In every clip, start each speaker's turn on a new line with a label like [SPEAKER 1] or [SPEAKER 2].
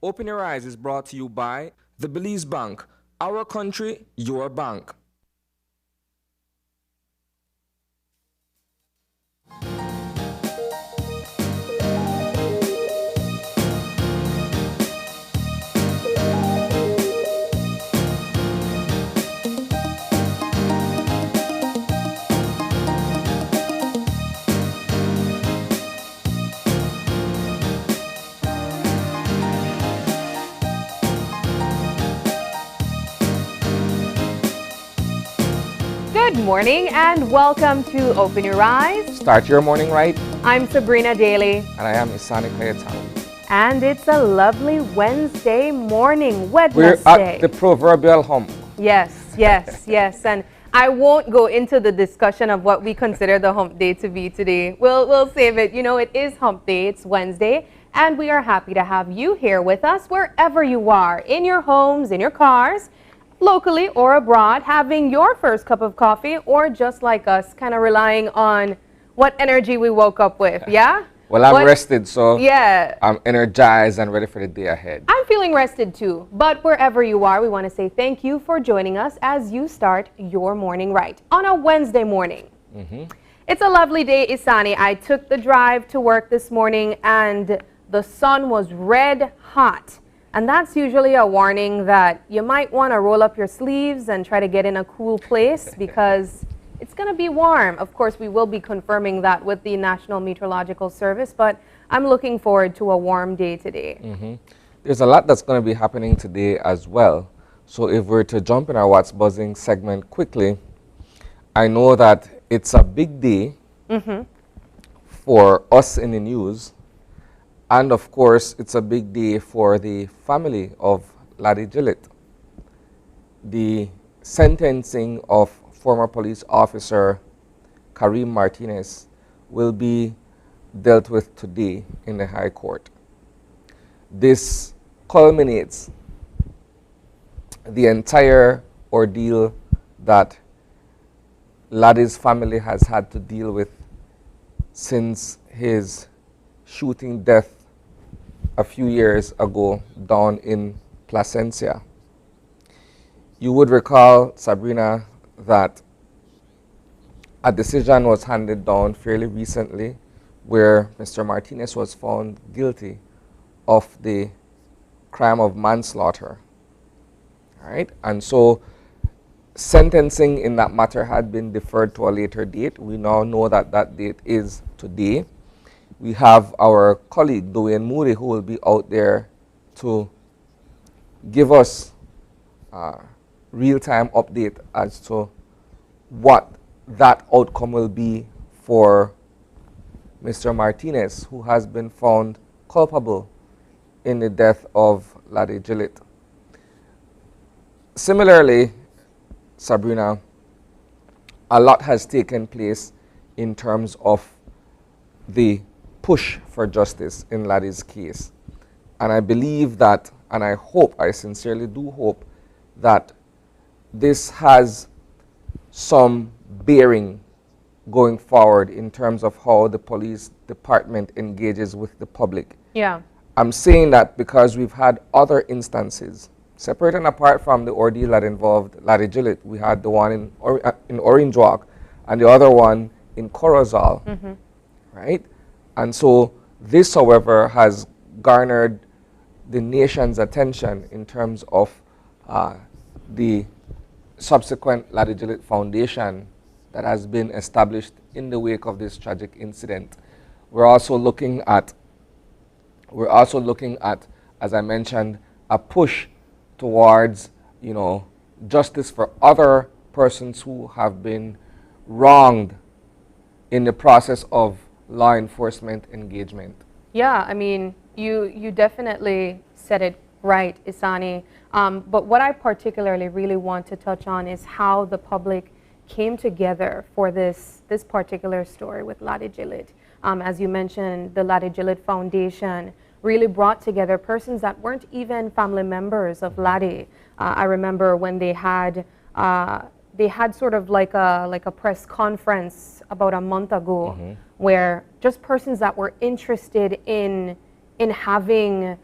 [SPEAKER 1] Open Your Eyes is brought to you by the Belize Bank. Our country, your bank.
[SPEAKER 2] Good morning and welcome to Open Your Eyes.
[SPEAKER 1] Start your morning right.
[SPEAKER 2] I'm Sabrina Daly.
[SPEAKER 1] And I am Isani Kayetano.
[SPEAKER 2] And it's a lovely Wednesday morning,
[SPEAKER 1] We're
[SPEAKER 2] Wednesday.
[SPEAKER 1] at the proverbial hump.
[SPEAKER 2] Yes, yes, yes. And I won't go into the discussion of what we consider the hump day to be today. We'll save it. You know, it is hump day. It's Wednesday. And we are happy to have you here with us wherever you are, in your homes, in your cars, locally or abroad, having your first cup of coffee, or just like us, kind of relying on what energy we woke up with, yeah?
[SPEAKER 1] Well, I'm rested, so
[SPEAKER 2] yeah,
[SPEAKER 1] I'm energized and ready for the day ahead.
[SPEAKER 2] I'm feeling rested too, but wherever you are, we want to say thank you for joining us as you start your morning right on a Wednesday morning. It's a lovely day, Isani. I took the drive to work this morning and the sun was red hot. And that's usually a warning that you might want to roll up your sleeves and try to get in a cool place because it's going to be warm. Of course, we will be confirming that with the National Meteorological Service, but I'm looking forward to a warm day today.
[SPEAKER 1] There's a lot that's going to be happening today as well. So if we're to jump in our What's Buzzing segment quickly, I know that it's a big day for us in the news. And of course, it's a big day for the family of Laddie Gillett. The sentencing of former police officer Kareem Martinez will be dealt with today in the High Court. This culminates the entire ordeal that Laddie's family has had to deal with since his shooting death a few years ago down in Placencia. You would recall, Sabrina, that a decision was handed down fairly recently where Mr. Martinez was found guilty of the crime of manslaughter. All right, and so sentencing in that matter had been deferred to a later date. We now know that that date is today. We have our colleague, Dwayne Moody, who will be out there to give us a real-time update as to what that outcome will be for Mr. Martinez, who has been found culpable in the death of Laddie Gillett. Similarly, Sabrina, a lot has taken place in terms of the push for justice in Laddie's case. And I believe that, and I hope, I sincerely do hope, that this has some bearing going forward in terms of how the police department engages with the public.
[SPEAKER 2] Yeah.
[SPEAKER 1] I'm saying that because we've had other instances, separate and apart from the ordeal that involved Laddie Gillett. We had the one in Orange Walk and the other one in Corozal, right? And so this, however, has garnered the nation's attention in terms of the subsequent Laddie Gillett Foundation that has been established in the wake of this tragic incident. We're also looking at, as I mentioned, a push towards, justice for other persons who have been wronged in the process of law enforcement engagement.
[SPEAKER 2] Yeah, I mean, you definitely said it right, Isani. But what I particularly really want to touch on is how the public came together for this particular story with Laddie Gillett. As you mentioned, the Laddie Gillett Foundation really brought together persons that weren't even family members of Laddie. I remember when they had sort of like a press conference about a month ago, where just persons that were interested in having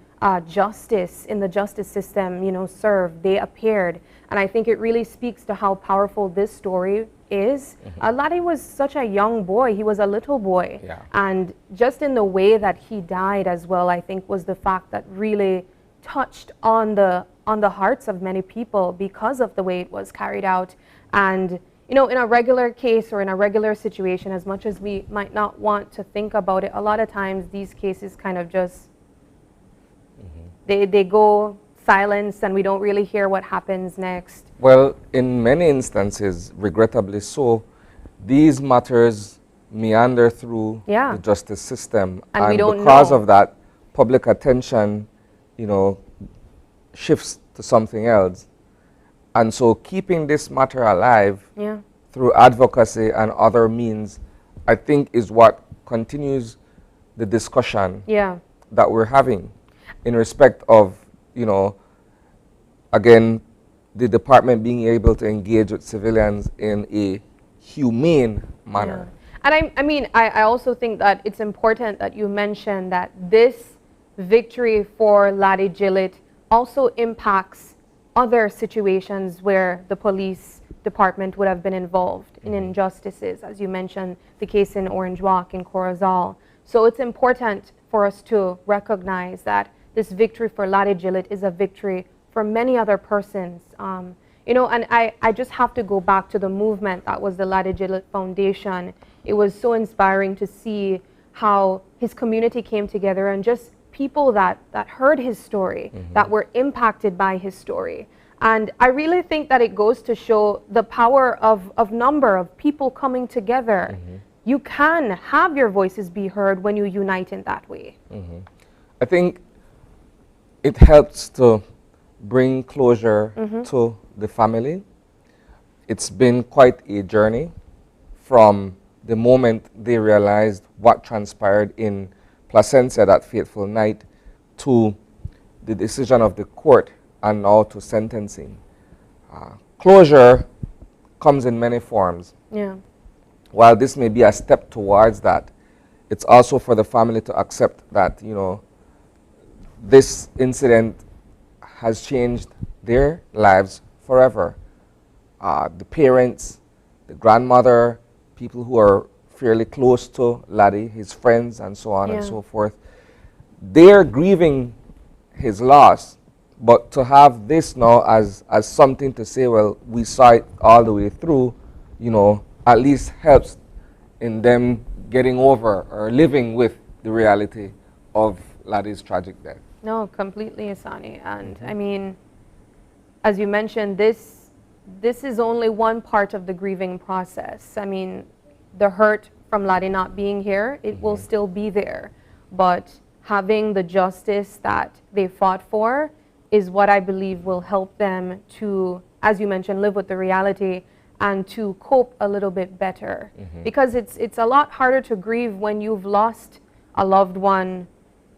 [SPEAKER 2] justice in the justice system, you know, served. They appeared. And I think it really speaks to how powerful this story is. Laddie was such a young boy. He was a little boy.
[SPEAKER 1] Yeah.
[SPEAKER 2] And just in the way that he died as well, I think was the fact that really touched on the hearts of many people because of the way it was carried out. And you know, in a regular case or in a regular situation, as much as we might not want to think about it, a lot of times these cases kind of just, they go silence and we don't really hear what happens next.
[SPEAKER 1] Well, in many instances, regrettably so, these matters meander through the justice system.
[SPEAKER 2] And we don't
[SPEAKER 1] because
[SPEAKER 2] know.
[SPEAKER 1] of that, public attention, you know, shifts to something else. And so keeping this matter alive through advocacy and other means, I think is what continues the discussion that we're having in respect of, you know, again, the department being able to engage with civilians in a humane manner.
[SPEAKER 2] And I mean, I also think that it's important that you mention that this victory for Laddie Gillett also impacts other situations where the police department would have been involved in injustices, as you mentioned, the case in Orange Walk in Corozal. So it's important for us to recognize that this victory for Laddie Gillett is a victory for many other persons. You know, and I just have to go back to the movement that was the Laddie Gillett Foundation. It was so inspiring to see how his community came together and just people that heard his story, that were impacted by his story. And I really think that it goes to show the power of number, of people coming together. You can have your voices be heard when you unite in that way.
[SPEAKER 1] I think it helps to bring closure to the family. It's been quite a journey from the moment they realized what transpired in Placencia that fateful night to the decision of the court and now to sentencing. Closure comes in many forms. While this may be a step towards that, it's also for the family to accept that, you know, this incident has changed their lives forever. The parents, the grandmother, people who are fairly close to Laddie, his friends, and so on and so forth, they're grieving his loss, but to have this now as something to say, well, we saw it all the way through, you know, at least helps in them getting over or living with the reality of Laddie's tragic death.
[SPEAKER 2] No, completely, Asani. And I mean, as you mentioned, this is only one part of the grieving process. I mean, the hurt from Laddie not being here, it will still be there. But having the justice that they fought for is what I believe will help them to, as you mentioned, live with the reality and to cope a little bit better. Because it's a lot harder to grieve when you've lost a loved one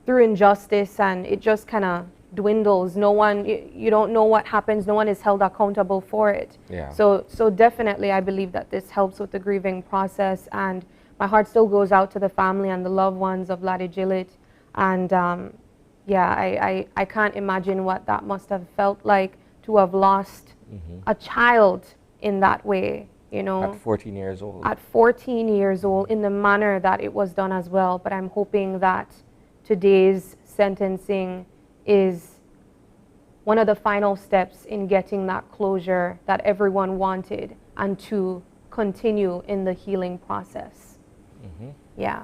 [SPEAKER 2] through injustice and it just kind of dwindles. No one, you don't know what happens. No one is held accountable for it. So definitely I believe that this helps with the grieving process, and my heart still goes out to the family and the loved ones of Laddie Gillett. And yeah, I can't imagine what that must have felt like to have lost a child in that way, you know.
[SPEAKER 1] At 14 years old.
[SPEAKER 2] At 14 years old, in the manner that it was done as well. But I'm hoping that today's sentencing is one of the final steps in getting that closure that everyone wanted and to continue in the healing process. Yeah.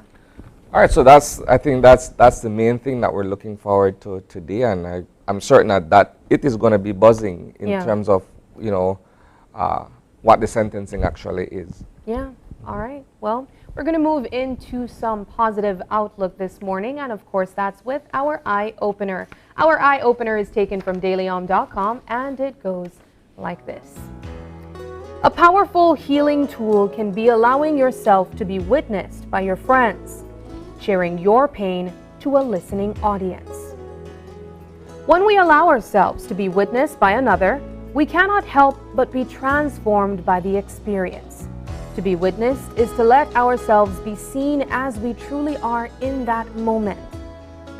[SPEAKER 1] All right, so I think that's the main thing that we're looking forward to today, and I'm certain that it is going to be buzzing in terms of, you know, what the sentencing actually is.
[SPEAKER 2] Yeah. All right. Well, we're going to move into some positive outlook this morning, and of course that's with our Eye Opener. Our Eye Opener is taken from dailyom.com, and it goes like this. A powerful healing tool can be allowing yourself to be witnessed by your friends, sharing your pain to a listening audience. When we allow ourselves to be witnessed by another, we cannot help but be transformed by the experience. To be witnessed is to let ourselves be seen as we truly are in that moment.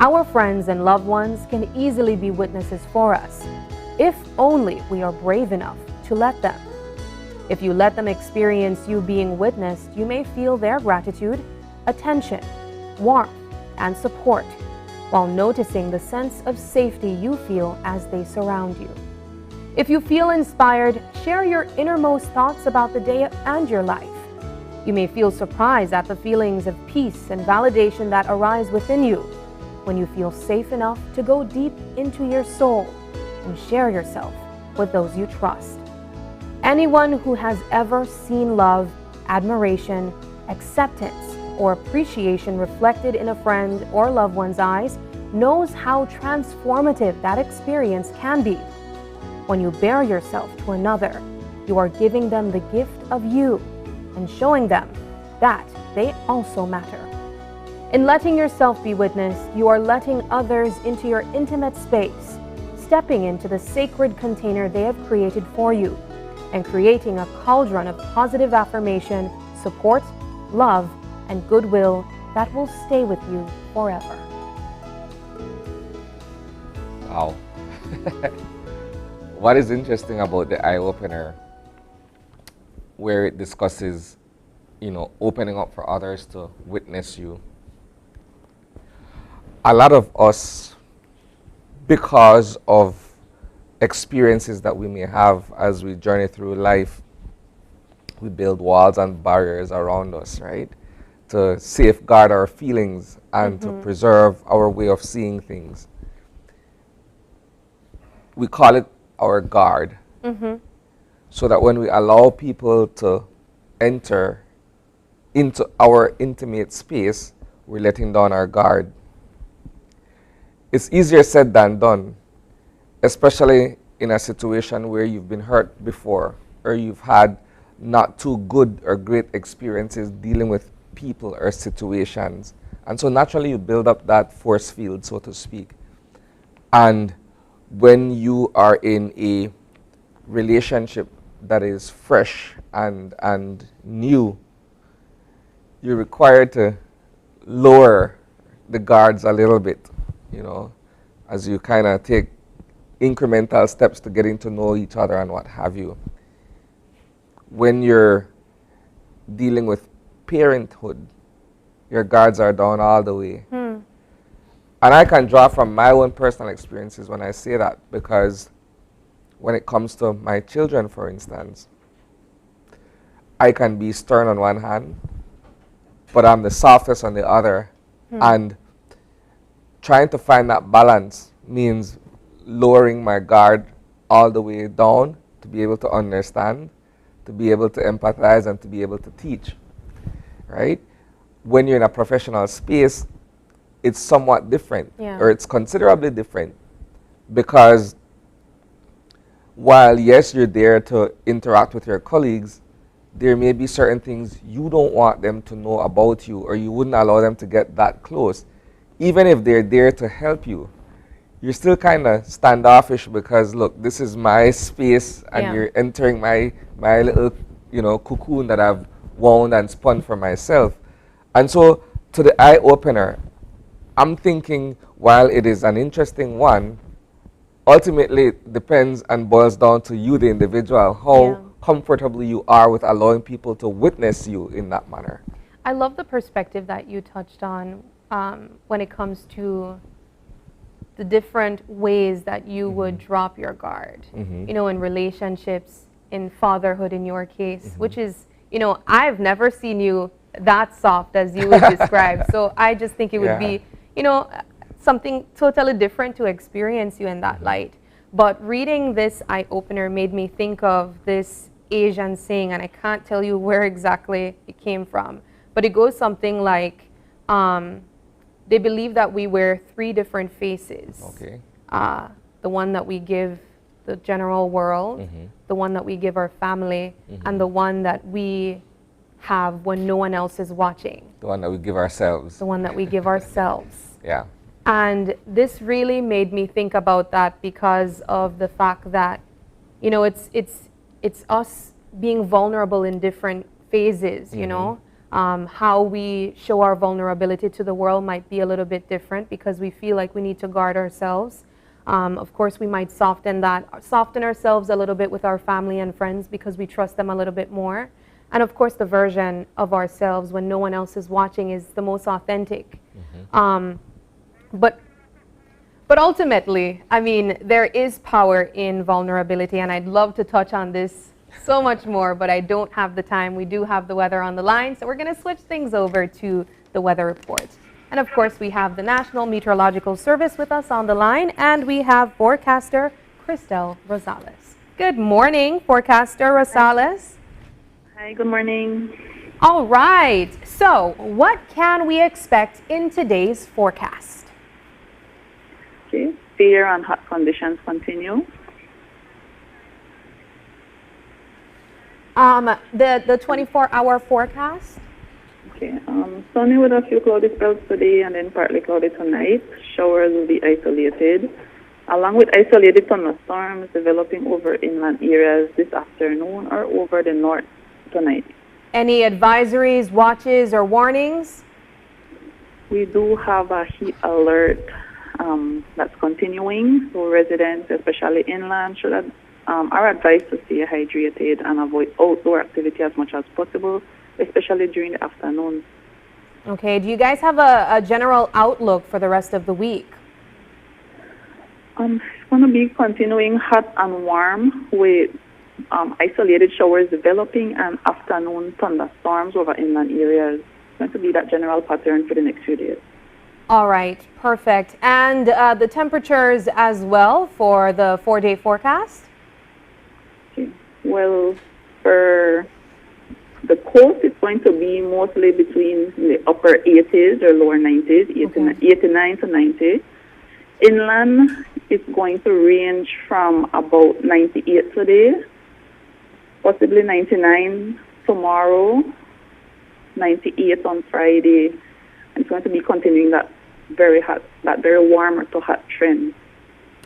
[SPEAKER 2] Our friends and loved ones can easily be witnesses for us, if only we are brave enough to let them. If you let them experience you being witnessed, you may feel their gratitude, attention, warmth, and support, while noticing the sense of safety you feel as they surround you. If you feel inspired, share your innermost thoughts about the day and your life. You may feel surprised at the feelings of peace and validation that arise within you when you feel safe enough to go deep into your soul and share yourself with those you trust. Anyone who has ever seen love, admiration, acceptance, or appreciation reflected in a friend or loved one's eyes knows how transformative that experience can be. When you bare yourself to another, you are giving them the gift of you and showing them that they also matter. In letting yourself be witnessed, you are letting others into your intimate space, stepping into the sacred container they have created for you, and creating a cauldron of positive affirmation, support, love, and goodwill that will stay with you forever.
[SPEAKER 1] Wow. What is interesting about the eye opener, where it discusses, opening up for others to witness you. A lot of us, because of experiences that we may have as we journey through life, we build walls and barriers around us, right? To safeguard our feelings and to preserve our way of seeing things. We call it our guard. So that when we allow people to enter into our intimate space, we're letting down our guard. It's easier said than done, especially in a situation where you've been hurt before or you've had not too good or great experiences dealing with people or situations. And so naturally you build up that force field, so to speak. And when you are in a relationship that is fresh and new, you're required to lower the guards a little bit, as you kind of take incremental steps to getting to know each other and what have you. When you're dealing with parenthood, your guards are down all the way. And I can draw from my own personal experiences when I say that, because when it comes to my children, for instance, I can be stern on one hand, but I'm the softest on the other. And trying to find that balance means lowering my guard all the way down to be able to understand, to be able to empathize, and to be able to teach, right? When you're in a professional space, it's somewhat different, or it's considerably different, because while yes, you're there to interact with your colleagues, there may be certain things you don't want them to know about you, or you wouldn't allow them to get that close. Even if they're there to help you, you're still kind of standoffish because, look, this is my space, and you're entering my little, cocoon that I've wound and spun for myself. And so to the eye opener, I'm thinking, while it is an interesting one, ultimately it depends and boils down to you, the individual, how comfortable you are with allowing people to witness you in that manner.
[SPEAKER 2] I love the perspective that you touched on when it comes to the different ways that you would drop your guard, in relationships, in fatherhood in your case, which is, I've never seen you that soft as you would describe. So I just think it would be, something totally different to experience you in that light. But reading this eye-opener made me think of this Asian saying, and I can't tell you where exactly it came from, but it goes something like, they believe that we wear 3 different faces.
[SPEAKER 1] Okay.
[SPEAKER 2] The one that we give the general world, the one that we give our family, and the one that we have when no one else is watching.
[SPEAKER 1] The one that we give ourselves.
[SPEAKER 2] The one that we give ourselves.
[SPEAKER 1] Yeah.
[SPEAKER 2] And this really made me think about that because of the fact that, it's us being vulnerable in different phases, how we show our vulnerability to the world might be a little bit different because we feel like we need to guard ourselves. Of course, we might soften ourselves a little bit with our family and friends because we trust them a little bit more. And of course, the version of ourselves when no one else is watching is the most authentic. But ultimately, I mean, there is power in vulnerability, and I'd love to touch on this so much more, but I don't have the time. We do have the weather on the line, so we're going to switch things over to the weather report. And of course, we have the National Meteorological Service with us on the line, and we have forecaster Cristel Rosales. Good morning, forecaster Rosales.
[SPEAKER 3] Hi, good morning.
[SPEAKER 2] All right, so what can we expect in today's forecast?
[SPEAKER 3] Okay, fair and hot conditions continue.
[SPEAKER 2] The 24-hour forecast?
[SPEAKER 3] Okay, sunny with a few cloudy spells today and then partly cloudy tonight. Showers will be isolated, along with isolated thunderstorms developing over inland areas this afternoon or over the north tonight.
[SPEAKER 2] Any advisories, watches, or warnings?
[SPEAKER 3] We do have a heat alert that's continuing, so residents, especially inland, are advised to stay hydrated and avoid outdoor activity as much as possible, especially during the afternoon.
[SPEAKER 2] Okay, do you guys have a general outlook for the rest of the week?
[SPEAKER 3] It's going to be continuing hot and warm with isolated showers developing and afternoon thunderstorms over inland areas. It's going to be that general pattern for the next few days.
[SPEAKER 2] All right, perfect. And the temperatures as well for the 4-day forecast?
[SPEAKER 3] Okay. Well, for the coast, it's going to be mostly between the upper 80s or lower 90s, 89 to 90. Inland, it's going to range from about 98 today, possibly 99 tomorrow, 98 on Friday. And it's going to be continuing that very warm to hot trend.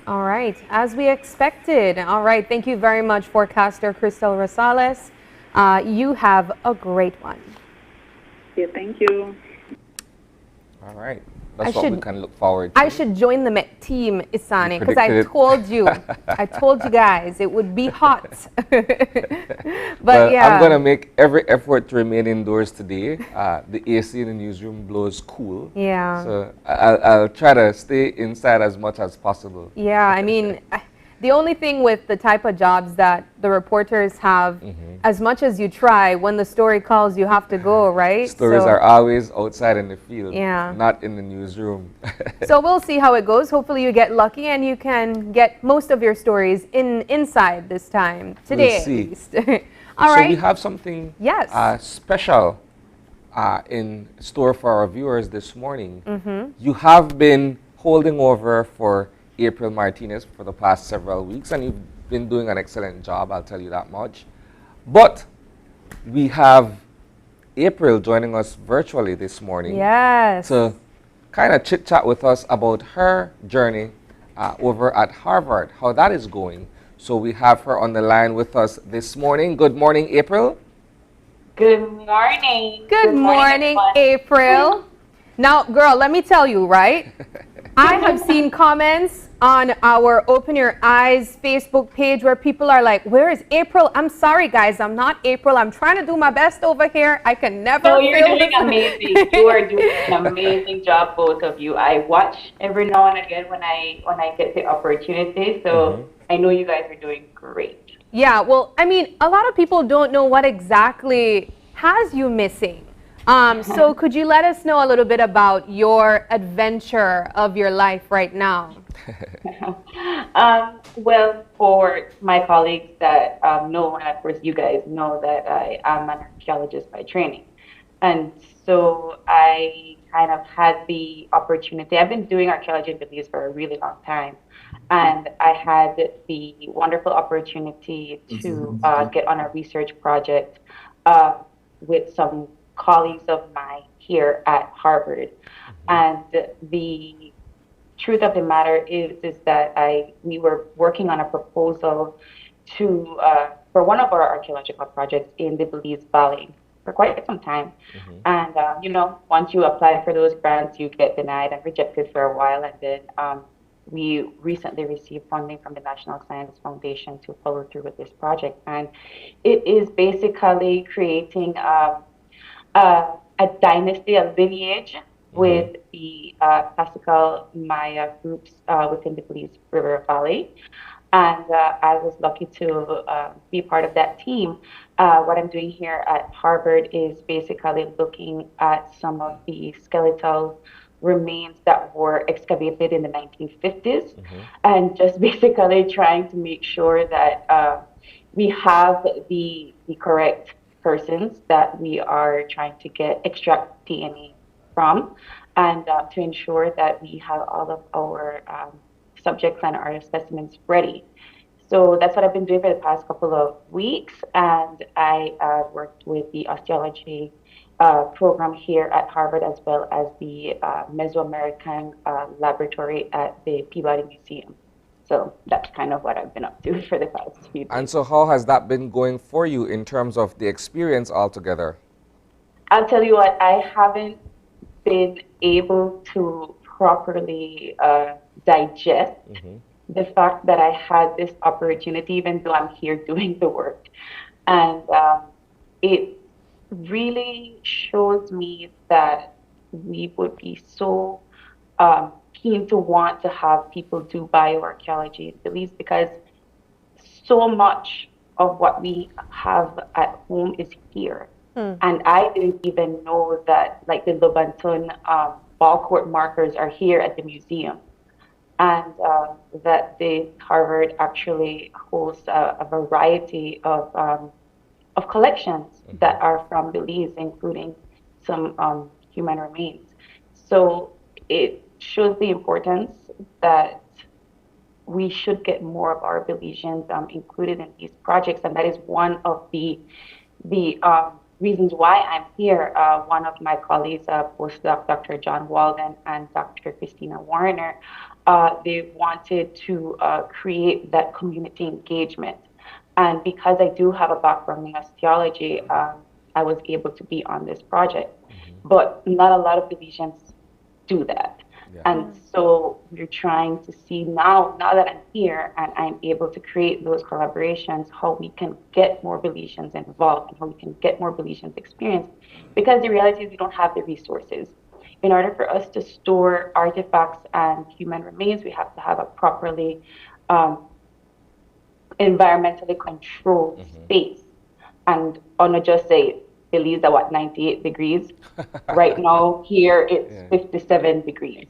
[SPEAKER 2] All right, as we expected. All right, thank you very much, forecaster Cristel Rosales. You have a great one.
[SPEAKER 3] Yeah, thank you.
[SPEAKER 1] All right. That's what we can look forward to.
[SPEAKER 2] I should join the team, Isani, because I told you, I told you guys it would be hot. But yeah.
[SPEAKER 1] I'm going to make every effort to remain indoors today. The AC in the newsroom blows cool.
[SPEAKER 2] Yeah.
[SPEAKER 1] So I'll try to stay inside as much as possible.
[SPEAKER 2] Yeah, I mean, the only thing with the type of jobs that the reporters have, as much as you try, when the story calls, you have to go, right?
[SPEAKER 1] Stories are always outside in the field,
[SPEAKER 2] yeah,
[SPEAKER 1] not in the newsroom.
[SPEAKER 2] So we'll see how it goes. Hopefully you get lucky and you can get most of your stories inside this time, today
[SPEAKER 1] we'll see.
[SPEAKER 2] at least. All right.
[SPEAKER 1] So we have something special in store for our viewers this morning. You have been holding over for April Martinez for the past several weeks, and you've been doing an excellent job, I'll tell you that much. But we have April joining us virtually this morning.
[SPEAKER 2] Yes.
[SPEAKER 1] To kind of chit-chat with us about her journey over at Harvard, how that is going. So we have her on the line with us this morning. Good morning, April.
[SPEAKER 4] Good morning.
[SPEAKER 2] Good morning, April. Now, girl, let me tell you, right? I have seen comments on our Open Your Eyes Facebook page where people are like, where is April? I'm sorry, guys. I'm not April. I'm trying to do my best over here. I can never.
[SPEAKER 4] No, you're doing amazing. You are doing an amazing job, both of you. I watch every now and again when I get the opportunity. So I know you guys are doing great.
[SPEAKER 2] Yeah, well, I mean, a lot of people don't know what exactly has you missing. So could you let us know a little bit about your adventure of your life right now?
[SPEAKER 4] Well, for my colleagues that know, and of course you guys know that I am an archaeologist by training. And so I kind of had the opportunity. I've been doing archaeology in Belize for a really long time. And I had the wonderful opportunity to get on a research project with some colleagues of mine here at Harvard. And the truth of the matter is that we were working on a proposal to for one of our archaeological projects in the Belize Valley, for quite some time. And, once you apply for those grants, you get denied and rejected for a while. And then we recently received funding from the National Science Foundation to follow through with this project. And it is basically creating a dynasty, a lineage with the classical Maya groups within the Belize River Valley. And I was lucky to be part of that team. What I'm doing here at Harvard is basically looking at some of the skeletal remains that were excavated in the 1950s and just basically trying to make sure that we have the correct persons that we are trying to extract DNA from, and to ensure that we have all of our subjects and our specimens ready. So that's what I've been doing for the past couple of weeks, and I worked with the osteology program here at Harvard, as well as the Mesoamerican laboratory at the Peabody Museum. So that's kind of what I've been up to for the past few days.
[SPEAKER 1] And so how has that been going for you in terms of the experience altogether?
[SPEAKER 4] I'll tell you what, I haven't been able to properly digest the fact that I had this opportunity, even though I'm here doing the work. And it really shows me that we would be so keen to want to have people do bioarchaeology in Belize, because so much of what we have at home is here. And I didn't even know that, like, the Lobanton ball court markers are here at the museum, and that the Harvard actually hosts a variety of collections that are from Belize, including some human remains. So it shows the importance that we should get more of our Belizeans included in these projects, and that is one of the reasons why I'm here. One of my colleagues, postdoc Dr. John Walden and Dr. Christina Warner, they wanted to create that community engagement. And because I do have a background in osteology, I was able to be on this project. But not a lot of Belizeans do that. And so we're trying to see now that I'm here and I'm able to create those collaborations, how we can get more Belizeans involved and how we can get more Belizeans experience. Because the reality is we don't have the resources. In order for us to store artifacts and human remains, we have to have a properly environmentally controlled space. And I'm not just say Belize at what, 98 degrees. Right now here it's 57 degrees.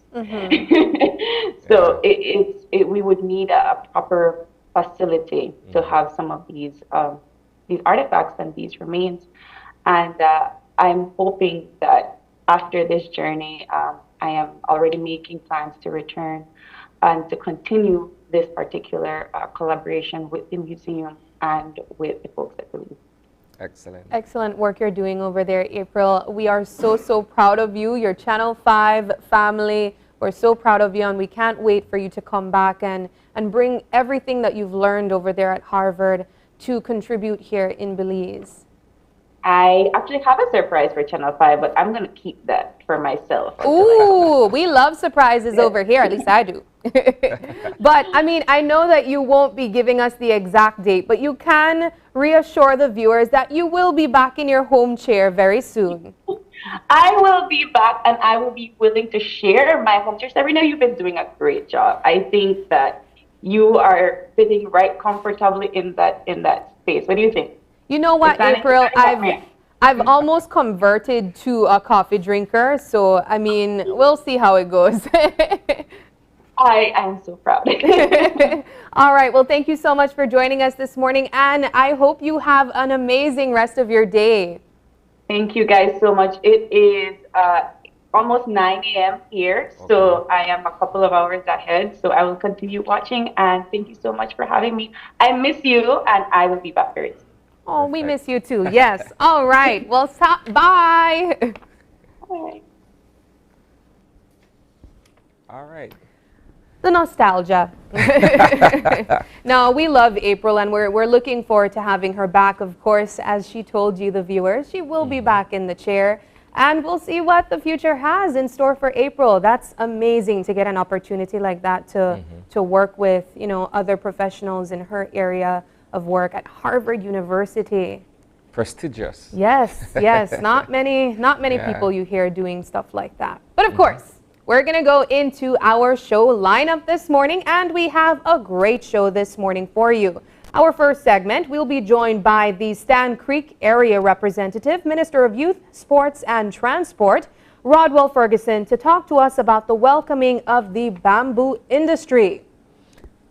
[SPEAKER 4] So we would need a proper facility to have some of these artifacts and these remains. And I'm hoping that after this journey, I am already making plans to return and to continue this particular collaboration with the museum and with the folks at Belize.
[SPEAKER 1] Excellent.
[SPEAKER 2] Excellent work you're doing over there, April. We are so proud of you, your Channel 5 family. We're so proud of you, and we can't wait for you to come back and bring everything that you've learned over there at Harvard to contribute here in Belize.
[SPEAKER 4] I actually have a surprise for Channel 5, but I'm going to keep that for myself.
[SPEAKER 2] Ooh, we love surprises over here. At least I do. But, I mean, I know that you won't be giving us the exact date, but you can reassure the viewers that you will be back in your home chair very soon.
[SPEAKER 4] I will be back, and I will be willing to share my home chair. Sabrina, you've been doing a great job. I think that you are fitting right comfortably in that space. What do you think?
[SPEAKER 2] You know what, April, I've almost converted to a coffee drinker, so I mean, we'll see how it goes.
[SPEAKER 4] I am so proud.
[SPEAKER 2] All right, well, thank you so much for joining us this morning, and I hope you have an amazing rest of your day.
[SPEAKER 4] Thank you guys so much. It is almost 9 a.m. here, so I am a couple of hours ahead, so I will continue watching, and thank you so much for having me. I miss you, and I will be back very soon.
[SPEAKER 2] Oh, we miss you too. Yes. All right. Well, stop. Bye.
[SPEAKER 4] All right.
[SPEAKER 1] All right.
[SPEAKER 2] The nostalgia. No, we love April, and we're looking forward to having her back. Of course, as she told you, the viewers, she will be back in the chair, and we'll see what the future has in store for April. That's amazing to get an opportunity like that to work with, you know, other professionals in her area of work at Harvard University.
[SPEAKER 1] Prestigious.
[SPEAKER 2] Yes, yes. Not many
[SPEAKER 1] Yeah.
[SPEAKER 2] people you hear doing stuff like that. But of course, we're going to go into our show lineup this morning, and we have a great show this morning for you. Our first segment, we'll be joined by the Stan Creek Area Representative, Minister of Youth, Sports and Transport, Rodwell Ferguson, to talk to us about the welcoming of the bamboo industry.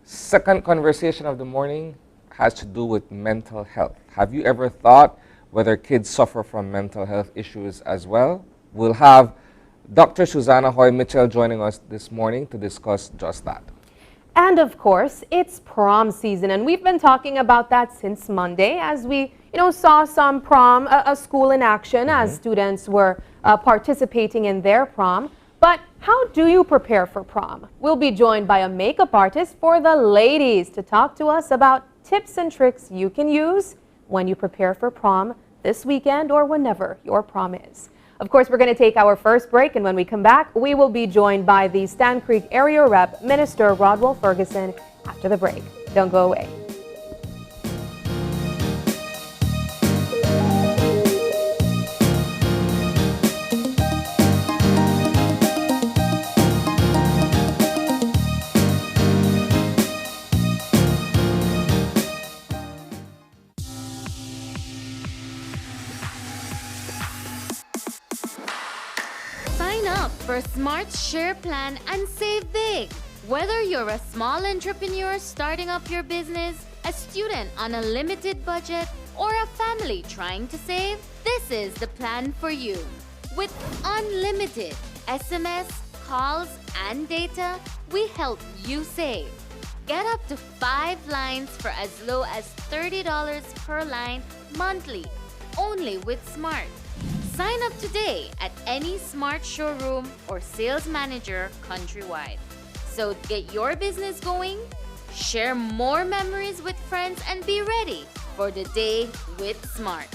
[SPEAKER 1] Second conversation of the morning has to do with mental health. Have you ever thought whether kids suffer from mental health issues as well? We'll have Dr. Susanna Hoy Mitchell joining us this morning to discuss just that.
[SPEAKER 2] And of course, it's prom season, and we've been talking about that since Monday as we, you know, saw some prom, a school in action as students were participating in their prom. But how do you prepare for prom? We'll be joined by a makeup artist for the ladies to talk to us about tips and tricks you can use when you prepare for prom this weekend or whenever your prom is. Of course, we're going to take our first break, and when we come back, we will be joined by the Stan Creek Area Rep, Minister Rodwell Ferguson, after the break. Don't go away.
[SPEAKER 5] Sign up for Smart Share Plan and save big. Whether you're a small entrepreneur starting up your business, a student on a limited budget, or a family trying to save, this is the plan for you. With unlimited SMS, calls, and data, we help you save. Get up to 5 lines for as low as $30 per line monthly, only with Smart. Sign up today at any Smart showroom or sales manager countrywide. So get your business going, share more memories with friends, and be ready for the day with Smart.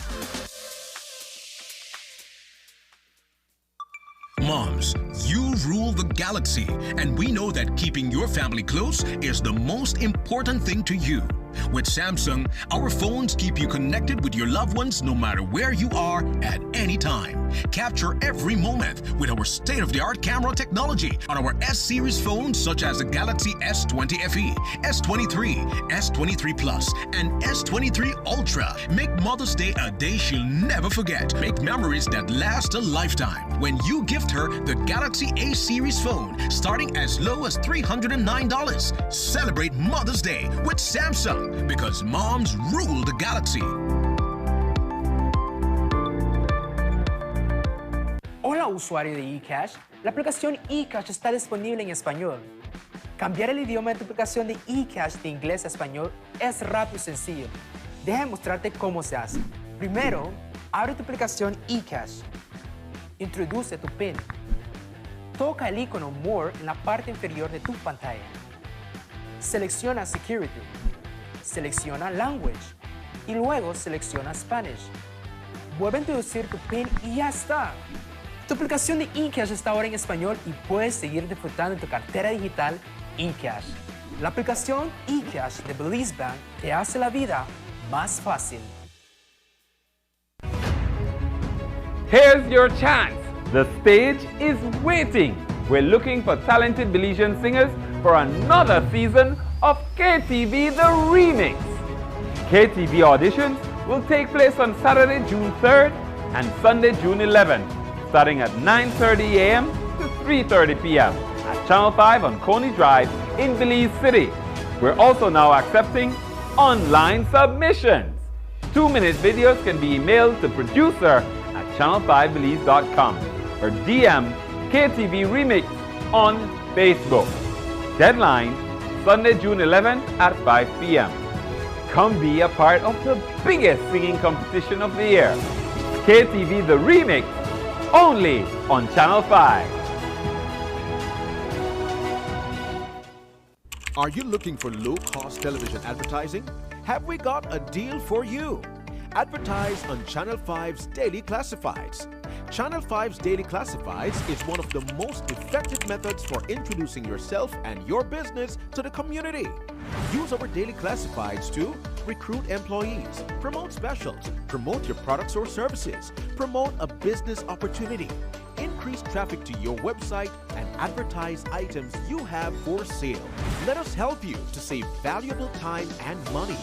[SPEAKER 6] Moms, you rule the galaxy, and we know that keeping your family close is the most important thing to you. With Samsung, our phones keep you connected with your loved ones no matter where you are at any time. Capture every moment with our state-of-the-art camera technology on our S-series phones such as the Galaxy S20 FE, S23, S23 Plus, and S23 Ultra. Make Mother's Day a day she'll never forget. Make memories that last a lifetime when you gift her the Galaxy A-series phone starting as low as $309. Celebrate Mother's Day with Samsung, because moms rule the galaxy.
[SPEAKER 7] Hola usuario de eCash, la aplicación eCash está disponible en español. Cambiar el idioma de tu aplicación de eCash de inglés a español es rápido y sencillo. Déjame mostrarte cómo se hace. Primero, abre tu aplicación eCash. Introduce tu PIN. Toca el icono More en la parte inferior de tu pantalla. Selecciona Security. Selecciona Language y luego selecciona Spanish. Vuelve a introducir tu PIN y ya está. Tu aplicación de eCash está ahora en español y puedes seguir disfrutando de tu cartera digital eCash. La aplicación eCash de Belize Bank te hace la vida más fácil.
[SPEAKER 8] Here's your chance. The stage is waiting. We're looking for talented Belizean singers for another season of KTV The Remix. KTV auditions will take place on Saturday, June 3rd and Sunday, June 11th, starting at 9:30 a.m. to 3:30 p.m. at Channel 5 on Coney Drive in Belize City. We're also now accepting online submissions. 2-minute videos can be emailed to producer at channel5belize.com or DM KTV Remix on Facebook. Deadline Sunday, June 11th at 5 p.m. Come be a part of the biggest singing competition of the year. KTV The Remix, only on Channel 5.
[SPEAKER 9] Are you looking for low-cost television advertising? Have we got a deal for you? Advertise on Channel 5's Daily Classifieds. Channel 5's Daily Classifieds is one of the most effective methods for introducing yourself and your business to the community. Use our Daily Classifieds to recruit employees, promote specials, promote your products or services, promote a business opportunity, increase traffic to your website, and advertise items you have for sale. Let us help you to save valuable time and money.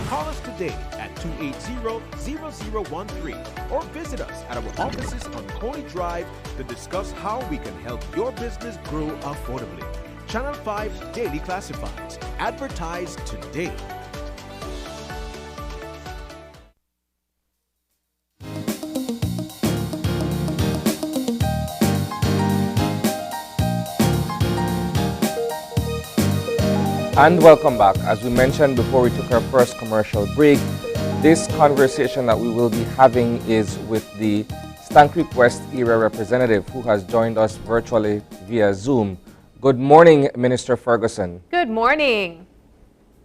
[SPEAKER 9] Call us today at 280-0013 or visit us at our offices on Coney Drive to discuss how we can help your business grow affordably. Channel 5's Daily Classifieds. Advertise today.
[SPEAKER 1] And welcome back. As we mentioned before we took our first commercial break, this conversation that we will be having is with the Stann Creek West area representative who has joined us virtually via Zoom. Good morning, Minister Ferguson.
[SPEAKER 2] Good morning.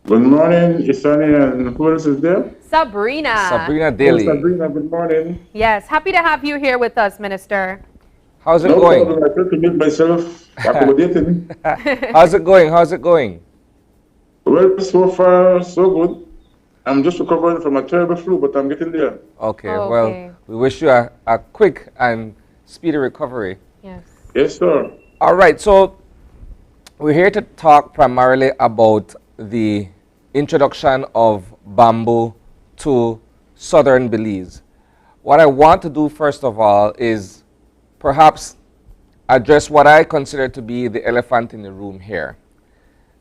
[SPEAKER 10] Good morning, Isani, and who else is there?
[SPEAKER 2] Sabrina.
[SPEAKER 1] Sabrina Daly.
[SPEAKER 10] Sabrina, good morning.
[SPEAKER 2] Yes, happy to have you here with us, Minister.
[SPEAKER 1] How's it
[SPEAKER 10] No
[SPEAKER 1] going?
[SPEAKER 10] problem. I try to make myself accommodating.
[SPEAKER 1] How's it going? How's it going?
[SPEAKER 10] Well, so far, so good. I'm just recovering from a terrible flu, but I'm getting there.
[SPEAKER 1] Okay,
[SPEAKER 2] Oh,
[SPEAKER 1] well,
[SPEAKER 2] okay.
[SPEAKER 1] we wish you a quick and speedy recovery.
[SPEAKER 2] Yes.
[SPEAKER 10] Yes, sir.
[SPEAKER 1] All right, so we're here to talk primarily about the introduction of bamboo to southern Belize. What I want to do first of all is perhaps address what I consider to be the elephant in the room here.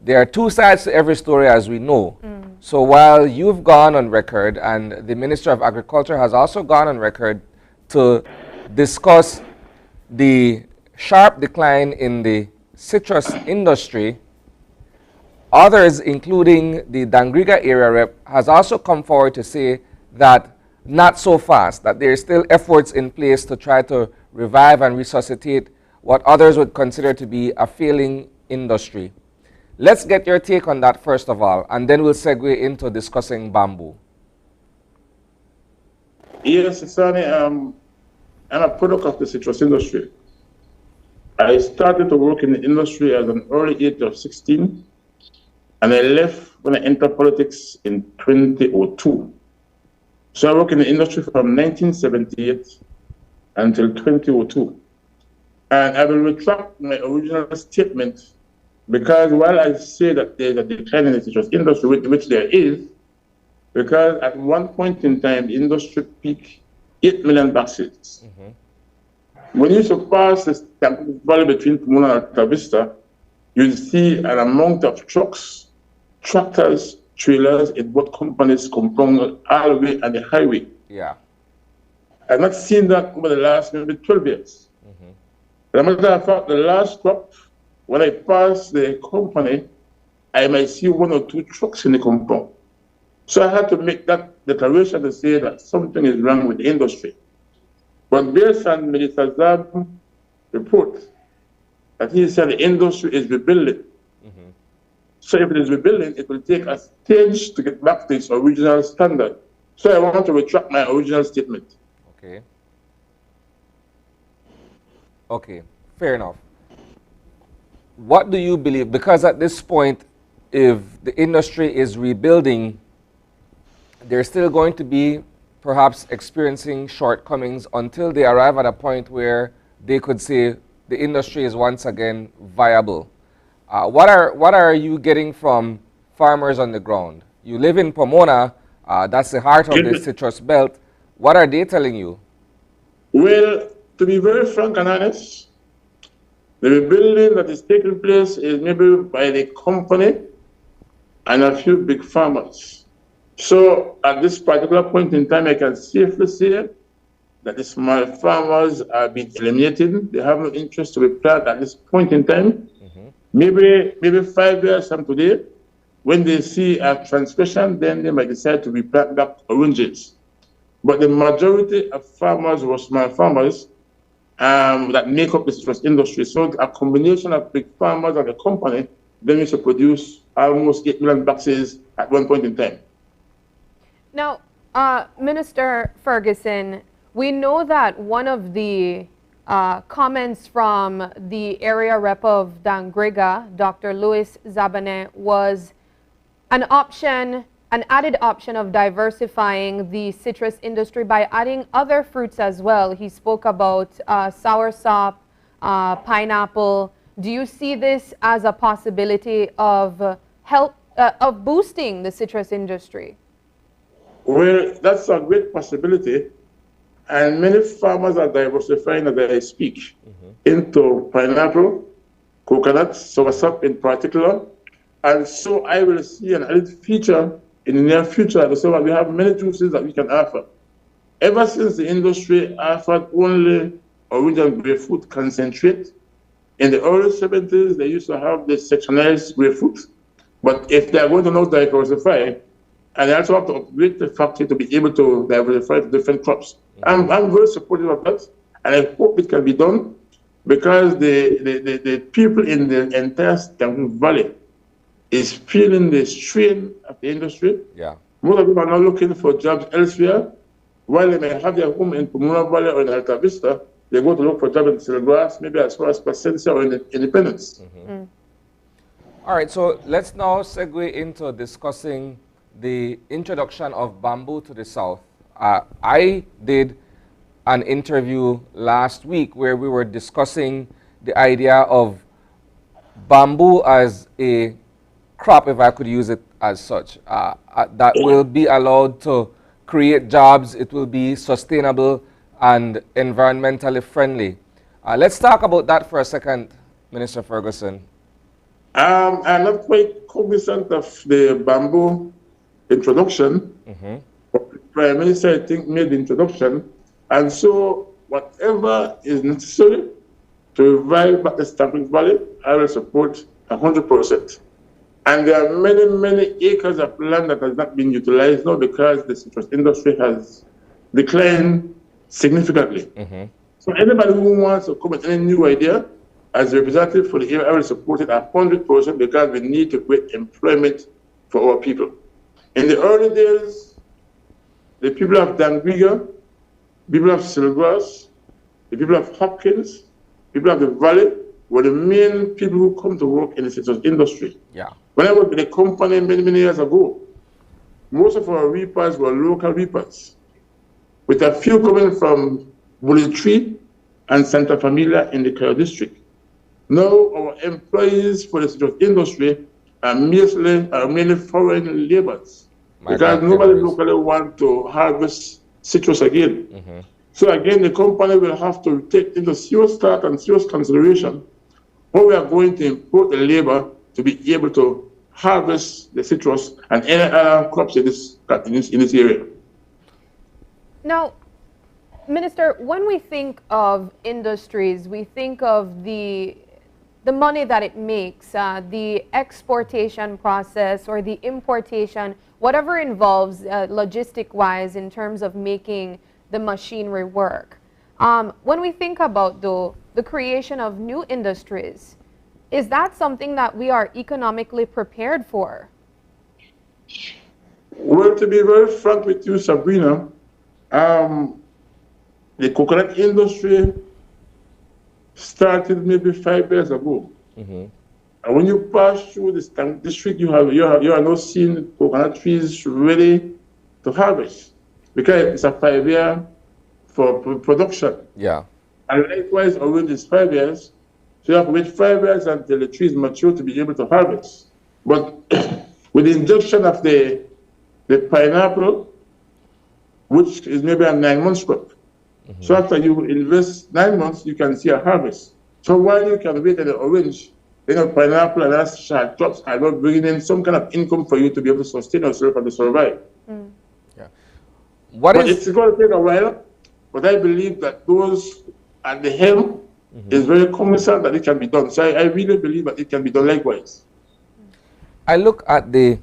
[SPEAKER 1] There are two sides to every story, as we know. So while you've gone on record and the Minister of Agriculture has also gone on record to discuss the sharp decline in the citrus industry, others, including the Dangriga area rep, has also come forward to say that not so fast, that there are still efforts in place to try to revive and resuscitate what others would consider to be a failing industry. Let's get your take on that first of all, and then we'll segue into discussing bamboo.
[SPEAKER 10] Yes, Isani, I'm a product of the citrus industry. I started to work in the industry at an early age of 16, and I left when I entered politics in 2002. So I worked in the industry from 1978 until 2002. And I will retract my original statement because while I say that there's a decline in the citrus industry, which there is, because at one point in time, the industry peaked 8 million boxes. When you surpass the valley between Pomona and Alta Vista, you'll see an amount of trucks, tractors, trailers in both companies compound all the way on the highway.
[SPEAKER 1] Yeah.
[SPEAKER 10] I've not seen that over the last maybe 12 years. As a matter of fact, the last crop, when I pass the company, I might see 1 or 2 trucks in the compound. So I had to make that declaration to say that something is wrong with the industry. But based on Minister Zab's report, that he said the industry is rebuilding. So if it is rebuilding, it will take a stage to get back to its original standard. So I want to retract my original statement.
[SPEAKER 1] Okay. Okay, fair enough. What do you believe? Because at this point, if the industry is rebuilding, they're still going to be perhaps experiencing shortcomings until they arrive at a point where they could say the industry is once again viable. What are you getting from farmers on the ground? You live in Pomona, that's the heart of the citrus belt. What are they telling you?
[SPEAKER 10] Well, to be very frank and honest, the rebuilding that is taking place is maybe by the company and a few big farmers. So at this particular point in time, I can safely say that the small farmers are being eliminated. They have no interest to replant at this point in time. Maybe 5 years from today, when they see a transgression, then they might decide to replant back oranges. But the majority of farmers were small farmers that make up the citrus industry. So a combination of big farmers and the company, then we used to produce almost 8 million boxes at one point in time.
[SPEAKER 2] Now, Minister Ferguson, we know that one of the comments from the area rep of Dangriga, Dr. Louis Zabane, was an added option of diversifying the citrus industry by adding other fruits as well. He spoke about soursop, pineapple. Do you see this as a possibility of of boosting the citrus industry?
[SPEAKER 10] Well, that's a great possibility, and many farmers are diversifying as I speak into pineapple, coconut, soursop in particular, and so I will see an added feature in the near future, so we have many juices that we can offer. Ever since the industry offered only original grapefruit concentrate, in the early 70s, they used to have the sectionized grapefruit. But if they are going to now diversify, and they also have to upgrade the factory to be able to diversify to different crops. I'm very supportive of that, and I hope it can be done because the people in the entire Stanton Valley is feeling the strain of the industry.
[SPEAKER 1] Yeah.
[SPEAKER 10] Most of them are now looking for jobs elsewhere. While they may have their home in Pomona Valley or in Alta Vista, they go to look for jobs in Silvergrass, maybe as far as Placencia or in Independence.
[SPEAKER 1] All right, so let's now segue into discussing the introduction of bamboo to the South. I did an interview last week where we were discussing the idea of bamboo as a crop, if I could use it as such, that will be allowed to create jobs, it will be sustainable and environmentally friendly. Let's talk about that for a second, Minister Ferguson.
[SPEAKER 10] I'm not quite cognizant of the bamboo introduction. But the Prime Minister, I think, made the introduction. And so whatever is necessary to revive back the Stanton Valley, I will support 100%. And there are many, many acres of land that has not been utilized now because the citrus industry has declined significantly. So anybody who wants to come with any new idea, as a representative for the area, I will support it 100% because we need to create employment for our people. In the early days, the people of Dangriga, people of Silvergrass, the people of Hopkins, people of the Valley were the main people who come to work in the citrus industry.
[SPEAKER 1] Yeah.
[SPEAKER 10] When I worked in a company many, many years ago, most of our reapers were local reapers, with a few coming from Bully Tree and Santa Familia in the Cayo district. Now our employees for the citrus industry are mainly foreign laborers because nobody locally wants to harvest citrus again. So again, the company will have to take into serious thought and serious consideration how we are going to import the labor to be able to harvest the citrus and any other crops in this area.
[SPEAKER 2] Now, Minister, when we think of industries, we think of the money that it makes, the exportation process or the importation, whatever involves logistic-wise in terms of making the machinery work. When we think about, though, the creation of new industries, is that something that we are economically prepared for?
[SPEAKER 10] Well, to be very frank with you, Sabrina, the coconut industry started maybe 5 years ago. And when you pass through this district, you are now seeing coconut trees ready to harvest because it's a 5-year for production.
[SPEAKER 1] Yeah.
[SPEAKER 10] And likewise, orange is 5 years. So you have to wait 5 years until the trees mature to be able to harvest. But with the injection of the pineapple, which is maybe a 9-month crop, so after you invest 9 months, you can see a harvest. So while you can wait at the orange, pineapple and other sharp crops are not bringing in some kind of income for you to be able to sustain yourself and to survive.
[SPEAKER 1] Yeah.
[SPEAKER 10] But it's going to take a while, but I believe that those at the helm is very cognizant that it can be done. So I really believe that it can be done likewise.
[SPEAKER 1] I look at the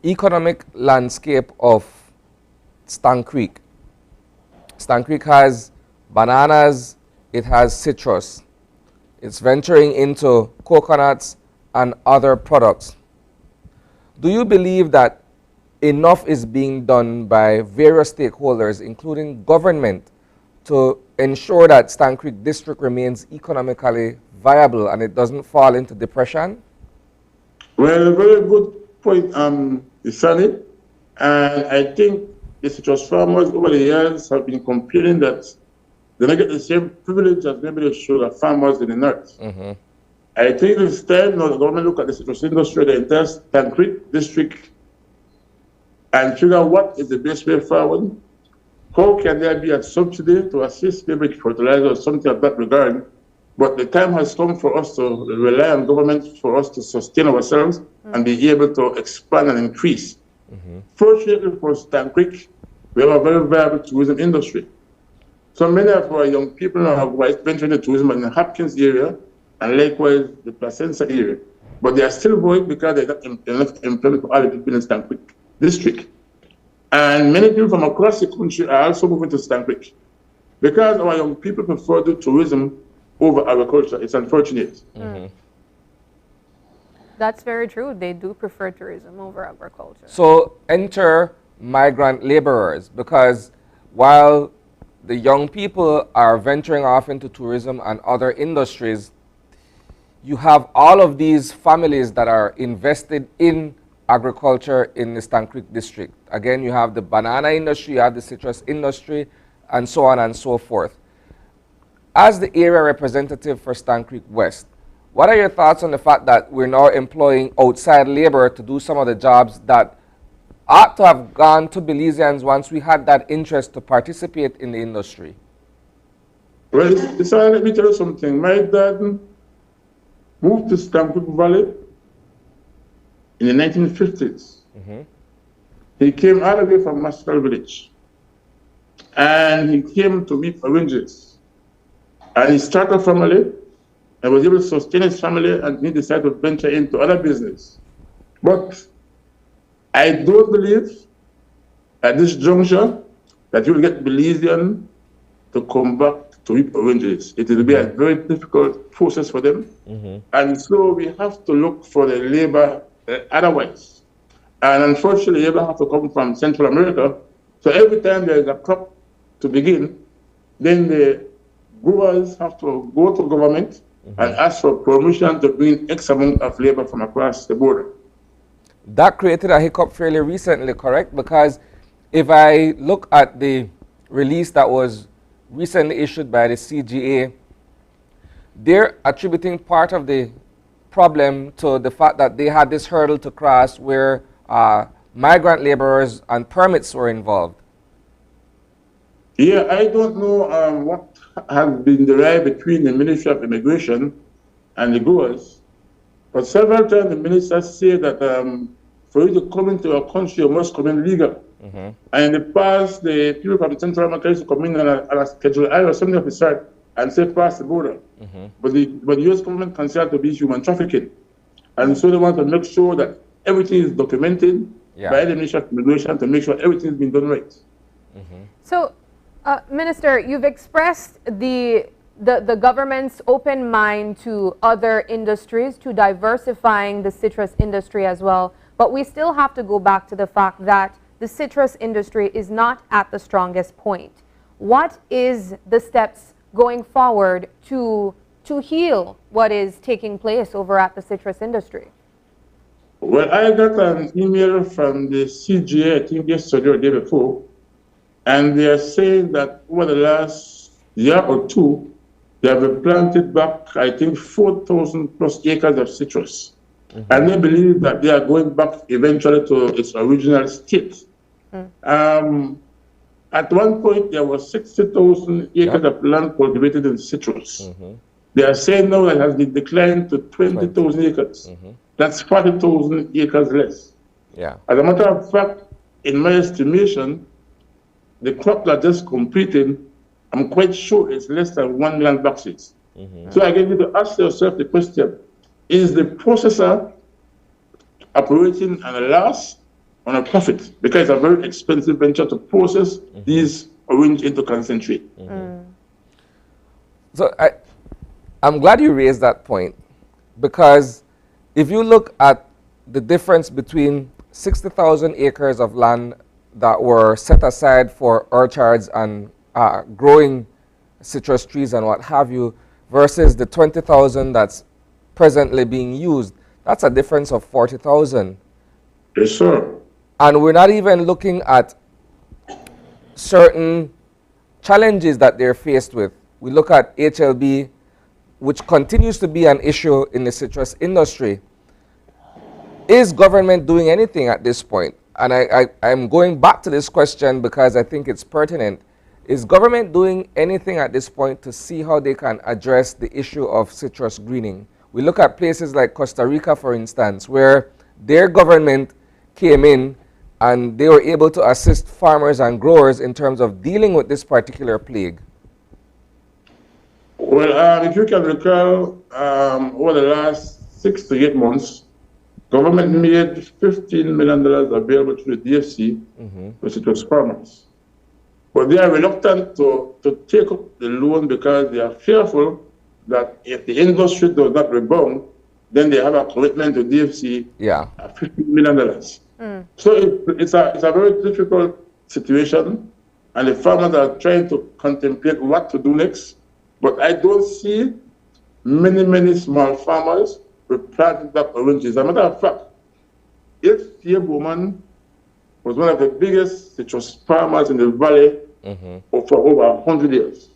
[SPEAKER 1] economic landscape of Stann Creek. Stann Creek has bananas, it has citrus. It's venturing into coconuts, and other products. Do you believe that enough is being done by various stakeholders, including government, to ensure that Stann Creek District remains economically viable and it doesn't fall into depression?
[SPEAKER 10] Well, a very good point, Isani. And I think the citrus farmers over the years have been complaining that they don't get the same privilege as maybe the sugar farmers in the north. I think it's time now the government look at the citrus industry, the entire Stann Creek District, and figure out what is the best way forward. How can there be a subsidy to assist maybe fertilizer or something of that regard? But the time has come for us to rely on government for us to sustain ourselves and be able to expand and increase. Fortunately for Stann Creek, we have a very viable tourism industry. So many of our young people now have ventured into tourism in the Hopkins area and likewise the Placentia area. But they are still going because there's not enough employment for all the people in Stann Creek District. And many people from across the country are also moving to Stann Creek. Because our young people prefer the tourism over agriculture, it's unfortunate.
[SPEAKER 2] That's very true. They do prefer tourism over agriculture.
[SPEAKER 1] So enter migrant laborers, because while the young people are venturing off into tourism and other industries, you have all of these families that are invested in agriculture in the Stann Creek District. Again, you have the banana industry, you have the citrus industry, and so on and so forth. As the area representative for Stann Creek West, what are your thoughts on the fact that we're now employing outside labor to do some of the jobs that ought to have gone to Belizeans once we had that interest to participate in the industry?
[SPEAKER 10] Well, let me tell you something. My dad moved to Stann Creek Valley in the 1950s. He came all the way from Mastral Village. And he came to meet oranges. And he started a family and was able to sustain his family, and he decided to venture into other business. But I don't believe at this juncture that you will get Belizean to come back to reap oranges. It will be a very difficult process for them. And so we have to look for the labor otherwise. And unfortunately, labor have to come from Central America. So every time there is a crop to begin, then the growers have to go to government and ask for permission to bring X amount of labor from across the border.
[SPEAKER 1] That created a hiccup fairly recently, correct? Because if I look at the release that was recently issued by the CGA, they're attributing part of the problem to the fact that they had this hurdle to cross where migrant laborers and permits were involved.
[SPEAKER 10] Yeah, I don't know what has been derived between the Ministry of Immigration and the growers, but several times the ministers say that for you to come into our country, you must come in legal. And in the past, the people from Central America used to come in on a Schedule I or something of the sort and say pass the border. But the U.S. government considers to be human trafficking. And so they want to make sure that everything is documented by the Ministry of Immigration to make sure everything is being done right.
[SPEAKER 2] So, Minister, you've expressed the government's open mind to other industries, to diversifying the citrus industry as well. But we still have to go back to the fact that the citrus industry is not at the strongest point. What is the steps going forward to heal what is taking place over at the citrus industry?
[SPEAKER 10] Well, I got an email from the CGA, I think yesterday or the day before, and they are saying that over the last year or two, they have planted back, I think, 4,000 plus acres of citrus. And they believe that they are going back eventually to its original state. At one point, there was 60,000 acres of land cultivated in citrus. They are saying now that it has been declined to 20,000 acres. That's 40,000 acres less. As a matter of fact, in my estimation, the crop that just completed, I'm quite sure it's less than 1 million boxes. So I get you to ask yourself the question, is the processor operating on a loss or a profit? Because it's a very expensive venture to process these orange into concentrate.
[SPEAKER 1] So I'm glad you raised that point, because if you look at the difference between 60,000 acres of land that were set aside for orchards and growing citrus trees and what have you, versus the 20,000 that's presently being used, that's a difference of 40,000.
[SPEAKER 10] Yes, sir.
[SPEAKER 1] And we're not even looking at certain challenges that they're faced with. We look at HLB, which continues to be an issue in the citrus industry. Is government doing anything at this point? And I'm going back to this question because I think it's pertinent. Is government doing anything at this point to see how they can address the issue of citrus greening? We look at places like Costa Rica, for instance, where their government came in and they were able to assist farmers and growers in terms of dealing with this particular plague.
[SPEAKER 10] Well, if you can recall, over the last 6 to 8 months, government made $15 million available to the DFC for citrus farmers. But they are reluctant to take up the loan because they are fearful that if the industry does not rebound, then they have a commitment to DFC of $15 million. So it's a very difficult situation, and the farmers are trying to contemplate what to do next. But I don't see many small farmers planting up oranges. As a matter of fact, H.C. Bowman was one of the biggest citrus farmers in the valley for over 100 years.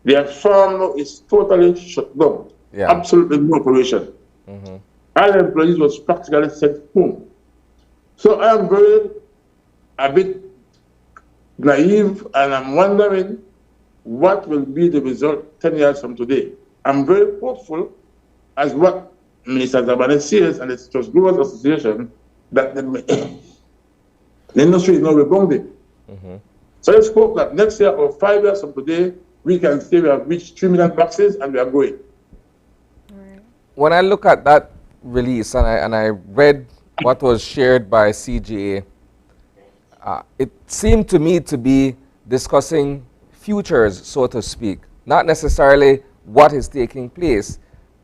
[SPEAKER 10] Their farm now is totally shut down. Absolutely no operation. All employees was practically sent home. So I'm a bit naive, and I'm wondering what will be the result 10 years from today. I'm very hopeful, as what Minister Zabane says and the Citrus Growers Association, that the industry is now rebounding. So let's hope that next year or 5 years from today, we can say we have reached 3 million boxes and we are going.
[SPEAKER 1] When I look at that release and I read what was shared by CGA, it seemed to me to be discussing futures, so to speak, not necessarily what is taking place.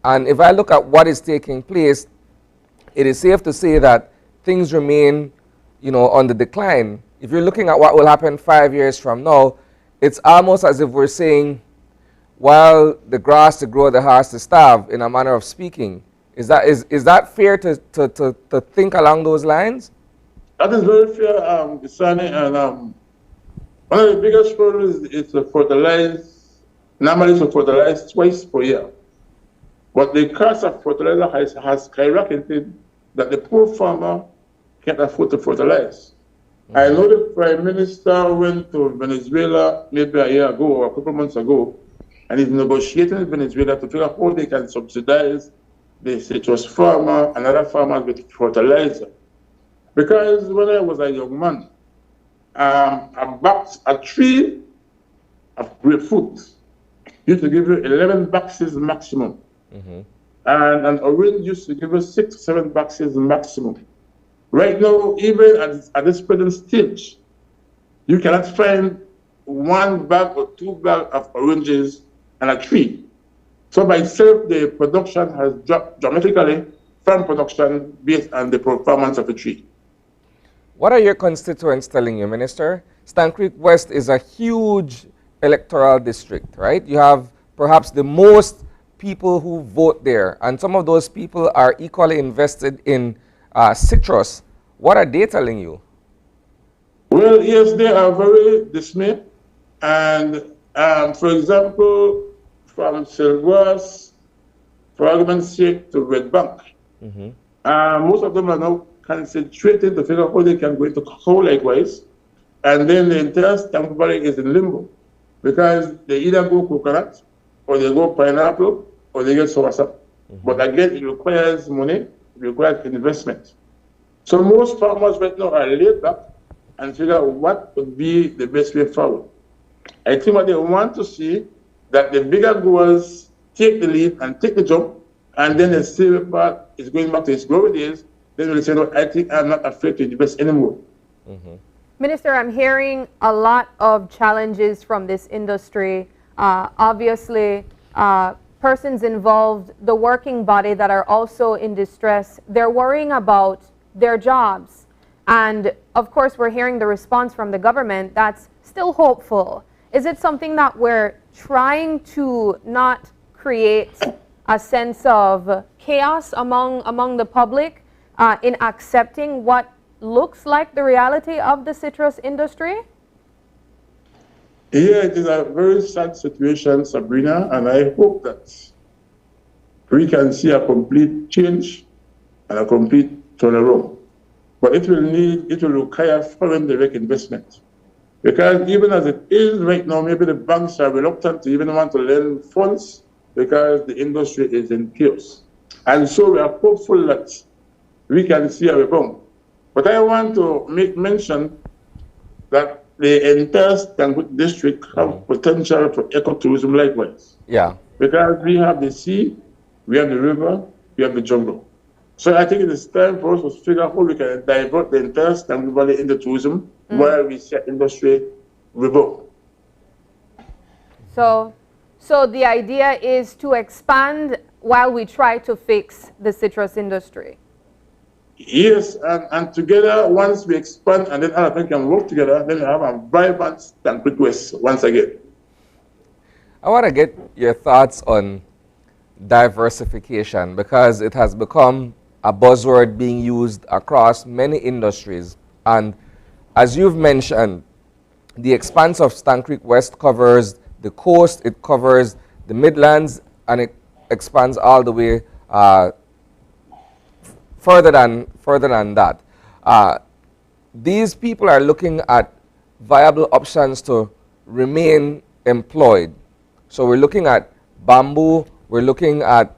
[SPEAKER 1] And if I look at what is taking place, it is safe to say that things remain, on the decline. If you're looking at what will happen 5 years from now, it's almost as if we're saying, while the grass to grow, the horse to starve, in a manner of speaking. Is that fair to think along those lines?
[SPEAKER 10] That is very fair, Bisani, and one of the biggest problems is to fertilize, normally to fertilize twice per year. But the cost of fertilizer has skyrocketed that the poor farmer can't afford to fertilize. I know the Prime Minister went to Venezuela maybe a year ago or a couple months ago, and he's negotiating with Venezuela to figure out how they can subsidize the citrus farmer and other farmers with fertilizer. Because when I was a young man, a tree of grapefruit used to give you 11 boxes maximum. And an orange used to give you 6 to 7 boxes maximum. Right now, even at this present stage, you cannot find 1 bag or 2 bags of oranges on a tree. So by itself, the production has dropped dramatically from production based on the performance of the tree.
[SPEAKER 1] What are your constituents telling you, Minister? Stann Creek West is a huge electoral district, right? You have perhaps the most people who vote there, and some of those people are equally invested in citrus. What are they telling you?
[SPEAKER 10] Well, yes, they are very dismayed. And for example, from Silvas, for argument's sake, to Red Bank, most of them are now concentrating to figure out how they can go into cocoa likewise. And then the entire Stann Valley is in limbo because they either go coconut, or they go pineapple, or they get soursop. But again, it requires money, it requires investment. So most farmers right now are laid back and figure out what would be the best way forward. I think what they want to see that the bigger growers take the lead and take the jump, and then the silver part is going back to its glory days. Then we'll say, no, I think I'm not afraid to invest anymore.
[SPEAKER 2] Minister, I'm hearing a lot of challenges from this industry. Obviously, persons involved, the working body that are also in distress, they're worrying about their jobs. And of course, we're hearing the response from the government that's still hopeful. Is it something that we're trying to not create a sense of chaos among the public in accepting what looks like the reality of the citrus industry?
[SPEAKER 10] Yeah, it is a very sad situation, Sabrina, and I hope that we can see a complete change and a complete turnaround. But it will require foreign direct investment. Because even as it is right now, maybe the banks are reluctant to even want to lend funds because the industry is in chaos. And so we are hopeful that we can see a rebound. But I want to make mention that the entire Stankoot district have potential for ecotourism likewise.
[SPEAKER 1] Yeah.
[SPEAKER 10] Because we have the sea, we have the river, we have the jungle. So I think it is time for us to figure out how we can divert the entire Stankoot Valley into tourism while we see industry rebound.
[SPEAKER 2] So the idea is to expand while we try to fix the citrus industry.
[SPEAKER 10] Yes, and together, once we expand and then other people can work together, then we have a vibrant Stankoot West once again.
[SPEAKER 1] I want to get your thoughts on diversification because it has become a buzzword being used across many industries. And as you've mentioned, the expanse of Stankoot West covers the coast, it covers the Midlands, and it expands all the way further than that. These people are looking at viable options to remain employed. So we're looking at bamboo, we're looking at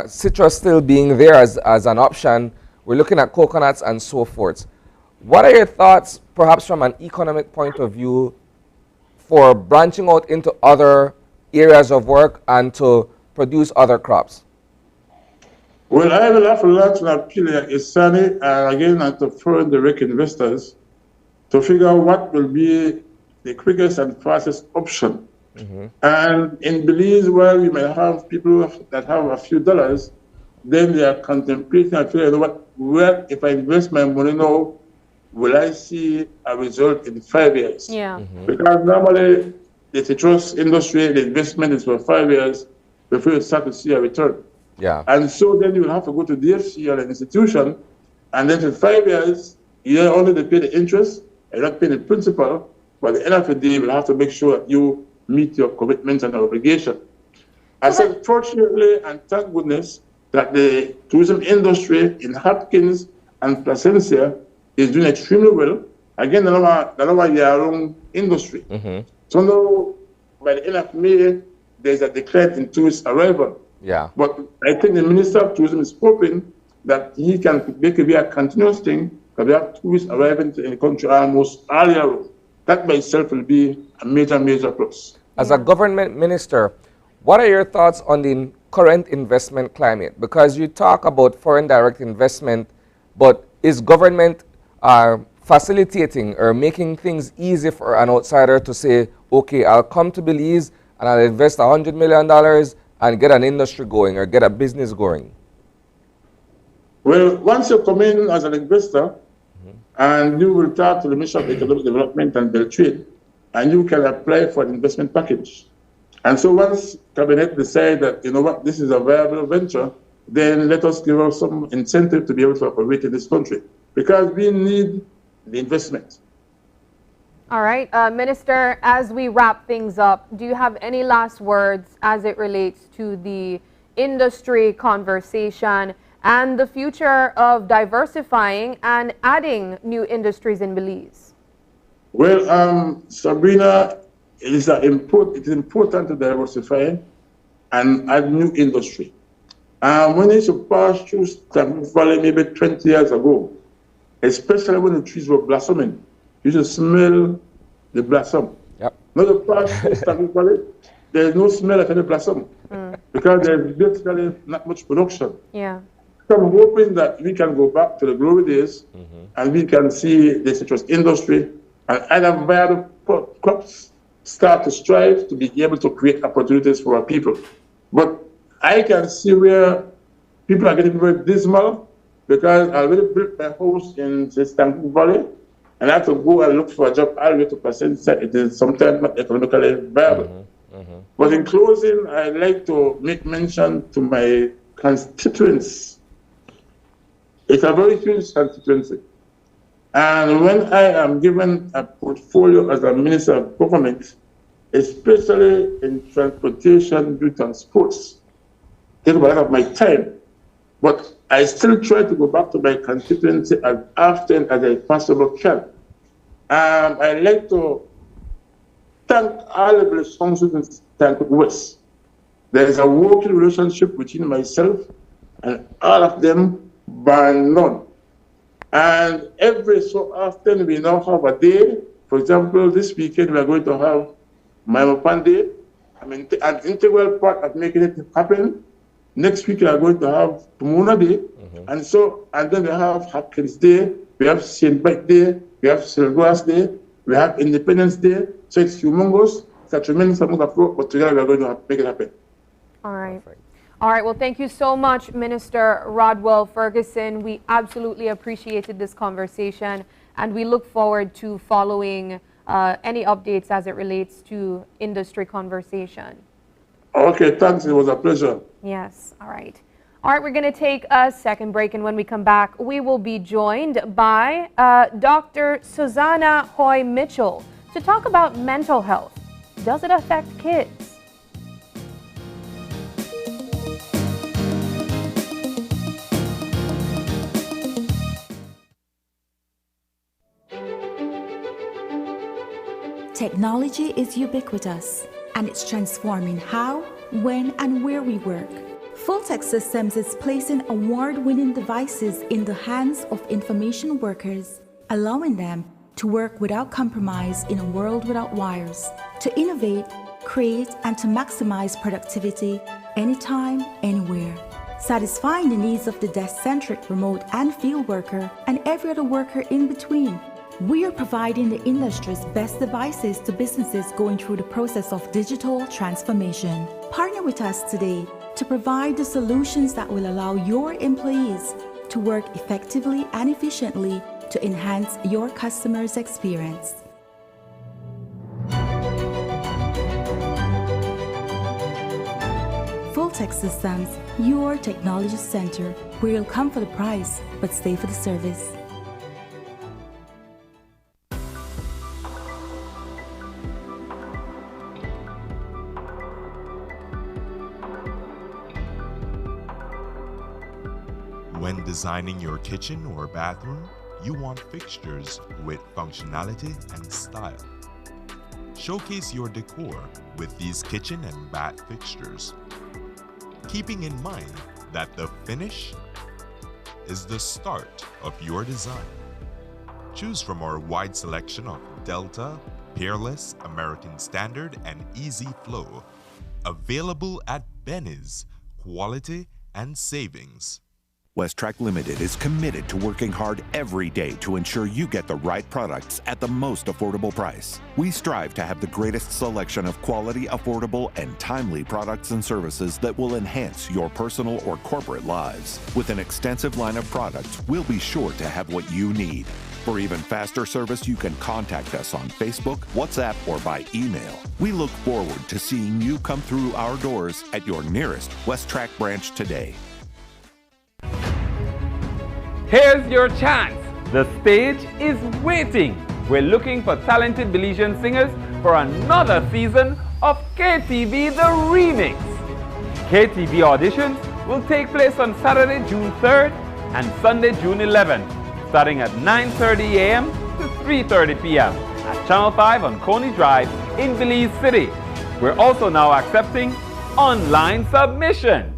[SPEAKER 1] citrus still being there as an option, we're looking at coconuts and so forth. What are your thoughts, perhaps from an economic point of view, for branching out into other areas of work and to produce other crops?
[SPEAKER 10] Well, I will have to launch an appeal like Isani, and again, and to foreign direct investors to figure out what will be the quickest and fastest option. And in Belize, where we may have people that have a few dollars, then they are contemplating and figuring out where, if I invest my money now, will I see a result in 5 years?
[SPEAKER 2] Yeah.
[SPEAKER 10] Because normally the citrus industry, the investment is for 5 years before you start to see a return.
[SPEAKER 1] Yeah.
[SPEAKER 10] And so then you will have to go to DFC or an institution, and then for 5 years, you only to pay the interest and not pay the principal, but at the end of the day, you will have to make sure that you meet your commitments and obligation. I said, fortunately, and thank goodness, that the tourism industry in Hopkins and Placencia is doing extremely well. Again, the number your own industry. So now, by the end of May, there's a decline in tourist arrival.
[SPEAKER 1] Yeah.
[SPEAKER 10] But I think the Minister of Tourism is hoping that he can make it be a continuous thing, because we have tourists arriving in the country almost all year round. That by itself will be a major, major plus.
[SPEAKER 1] As a government minister, what are your thoughts on the current investment climate? Because you talk about foreign direct investment, but is government facilitating or making things easy for an outsider to say, okay, I'll come to Belize and I'll invest $100 million and get an industry going or get a business going?
[SPEAKER 10] Well, once you come in as an investor, and you will talk to the Ministry of Economic Development and Beltrade, and you can apply for an investment package. And so once Cabinet decide that, you know what, this is a viable venture, then let us give us some incentive to be able to operate in this country, because we need the investment.
[SPEAKER 2] All right, Minister, as we wrap things up, do you have any last words as it relates to the industry conversation and the future of diversifying and adding new industries in Belize?
[SPEAKER 10] Well, Sabrina, it is important to diversify and add new industry. When you should pass through Stankoot Valley maybe 20 years ago, especially when the trees were blossoming, you should smell the blossom.
[SPEAKER 1] Yep.
[SPEAKER 10] Now you pass through Stankoot Valley, there is no smell of any blossom because there is basically not much production.
[SPEAKER 2] Yeah.
[SPEAKER 10] So I'm hoping that we can go back to the glory days and we can see the citrus industry and other viable crops start to strive to be able to create opportunities for our people. But I can see where people are getting very dismal because I already built my house in the Stanford Valley and I have to go and look for a job all the way to Placentia. It is sometimes not economically viable. But in closing, I'd like to make mention to my constituents. It's a very huge constituency. And when I am given a portfolio as a Minister of Government, especially in transportation, youth and sports, take a lot of my time. But I still try to go back to my constituency as often as I possibly can. I'd like to thank all of the sponsors in Stanford West. There is a working relationship between myself and all of them, bar none. And every so often we now have a day. For example, this weekend we are going to have Maimapan Day. I mean, an integral part of making it happen. Next week we are going to have Pomona Day. And then we have Hopkins Day, we have St. Mike Day, we have Silvergrass Day, we have Independence Day. So it's humongous. It's a tremendous amount of work, but together we are going to make it happen.
[SPEAKER 2] All right. All right, well, thank you so much, Minister Rodwell Ferguson. We absolutely appreciated this conversation, and we look forward to following any updates as it relates to industry conversation.
[SPEAKER 10] Okay, thanks. It was a pleasure.
[SPEAKER 2] Yes, all right. All right, we're going to take a second break, and when we come back, we will be joined by Dr. Susanna Hoy Mitchell to talk about mental health. Does it affect kids?
[SPEAKER 11] Technology is ubiquitous, and it's transforming how, when, and where we work. Fulltech Systems is placing award-winning devices in the hands of information workers, allowing them to work without compromise in a world without wires, to innovate, create, and to maximize productivity anytime, anywhere, satisfying the needs of the desk-centric remote and field worker and every other worker in between. We are providing the industry's best devices to businesses going through the process of digital transformation. Partner with us today to provide the solutions that will allow your employees to work effectively and efficiently to enhance your customers' experience. Fulltech Systems, your technology center, where you'll come for the price but stay for the service.
[SPEAKER 12] When designing your kitchen or bathroom, you want fixtures with functionality and style. Showcase your decor with these kitchen and bath fixtures, keeping in mind that the finish is the start of your design. Choose from our wide selection of Delta, Peerless, American Standard, and Easy Flow, available at Benny's, quality and savings.
[SPEAKER 13] Westrac Limited is committed to working hard every day to ensure you get the right products at the most affordable price. We strive to have the greatest selection of quality, affordable, and timely products and services that will enhance your personal or corporate lives. With an extensive line of products, we'll be sure to have what you need. For even faster service, you can contact us on Facebook, WhatsApp, or by email. We look forward to seeing you come through our doors at your nearest Westrac branch today.
[SPEAKER 8] Here's your chance. The stage is waiting. We're looking for talented Belizean singers for another season of KTV The Remix. KTV auditions will take place on Saturday, June 3rd and Sunday, June 11th, starting at 9:30 a.m. to 3:30 p.m. at Channel 5 on Coney Drive in Belize City. We're also now accepting online submissions.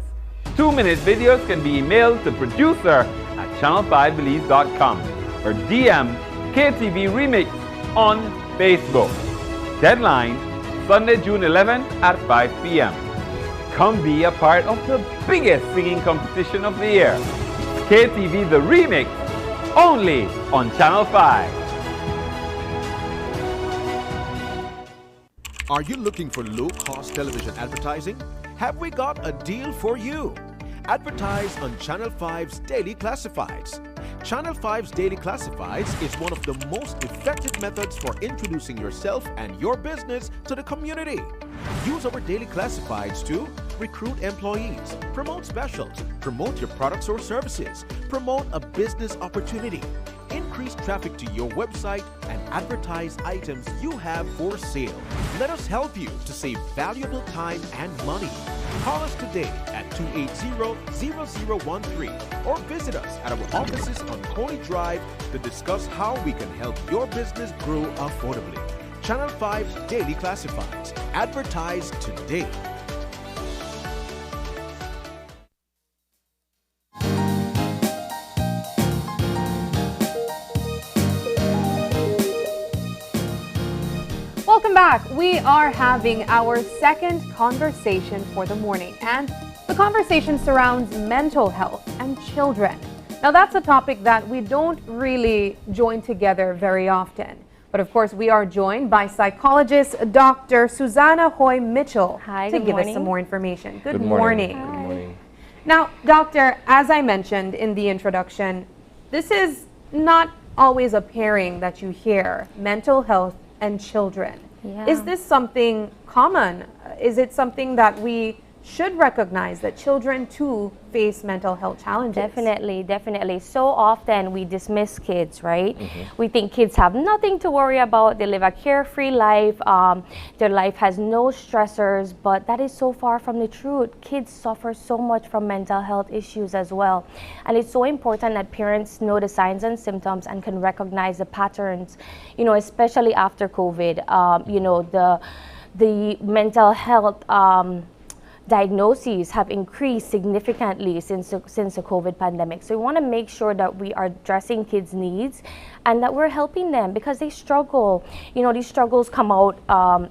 [SPEAKER 8] 2-minute videos can be emailed to producer at channel5belize.com or DM KTV Remix on Facebook. Deadline, Sunday, June 11th at 5 p.m. Come be a part of the biggest singing competition of the year. KTV The Remix, only on Channel 5.
[SPEAKER 9] Are you looking for low-cost television advertising? Have we got a deal for you? Advertise on Channel 5's Daily Classifieds. Channel 5's Daily Classifieds is one of the most effective methods for introducing yourself and your business to the community. Use our Daily Classifieds to recruit employees, promote specials, promote your products or services, promote a business opportunity, increase traffic to your website, and advertise items you have for sale. Let us help you to save valuable time and money. Call us today at 280-0013 or visit us at our offices on Coney Drive to discuss how we can help your business grow affordably. Channel 5's Daily Classifieds. Advertise today.
[SPEAKER 2] Welcome back. We are having our second conversation for the morning, and the conversation surrounds mental health and children. Now, that's a topic that we don't really join together very often. But of course, we are joined by psychologist Dr. Susanna Hoy Mitchell to give us some more information. Good morning.
[SPEAKER 1] Good morning.
[SPEAKER 2] Now, doctor, as I mentioned in the introduction, this is not always a pairing that you hear, mental health and children.
[SPEAKER 14] Yeah.
[SPEAKER 2] Is this something common? Is it something that we should recognize that children too face mental health challenges?
[SPEAKER 14] Definitely, definitely. So often we dismiss kids, right? We think kids have nothing to worry about. They live a carefree life. Their life has no stressors, but that is so far from the truth. Kids suffer so much from mental health issues as well. And it's so important that parents know the signs and symptoms and can recognize the patterns, you know, especially after COVID. You know, the mental health diagnoses have increased significantly since the COVID pandemic. So we want to make sure that we are addressing kids' needs and that we're helping them because they struggle. You know, these struggles come out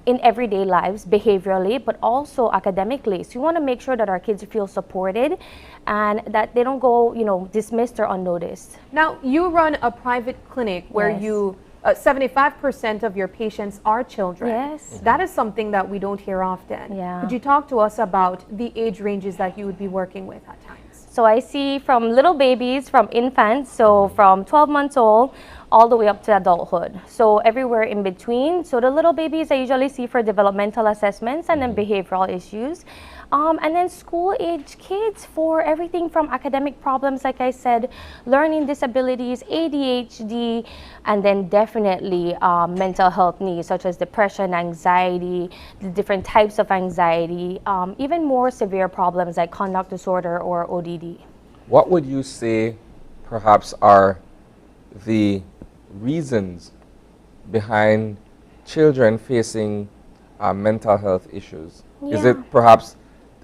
[SPEAKER 14] in everyday lives, behaviorally, but also academically. So we want to make sure that our kids feel supported and that they don't go, you know, dismissed or unnoticed.
[SPEAKER 2] Now, you run a private clinic where
[SPEAKER 14] Yes.
[SPEAKER 2] you 75% of your patients are children.
[SPEAKER 14] Yes.
[SPEAKER 2] That is something that we don't hear often.
[SPEAKER 14] Yeah.
[SPEAKER 2] Could you talk to us about the age ranges that you would be working with at times?
[SPEAKER 14] So I see from little babies, from infants, so from 12 months old, all the way up to adulthood. So everywhere in between. So the little babies I usually see for developmental assessments and then behavioral issues. And then school age kids for everything from academic problems, like I said, learning disabilities, ADHD, and then definitely mental health needs such as depression, anxiety, the different types of anxiety, even more severe problems like conduct disorder or ODD.
[SPEAKER 1] What would you say perhaps are the reasons behind children facing mental health issues? Is
[SPEAKER 14] Yeah.
[SPEAKER 1] it perhaps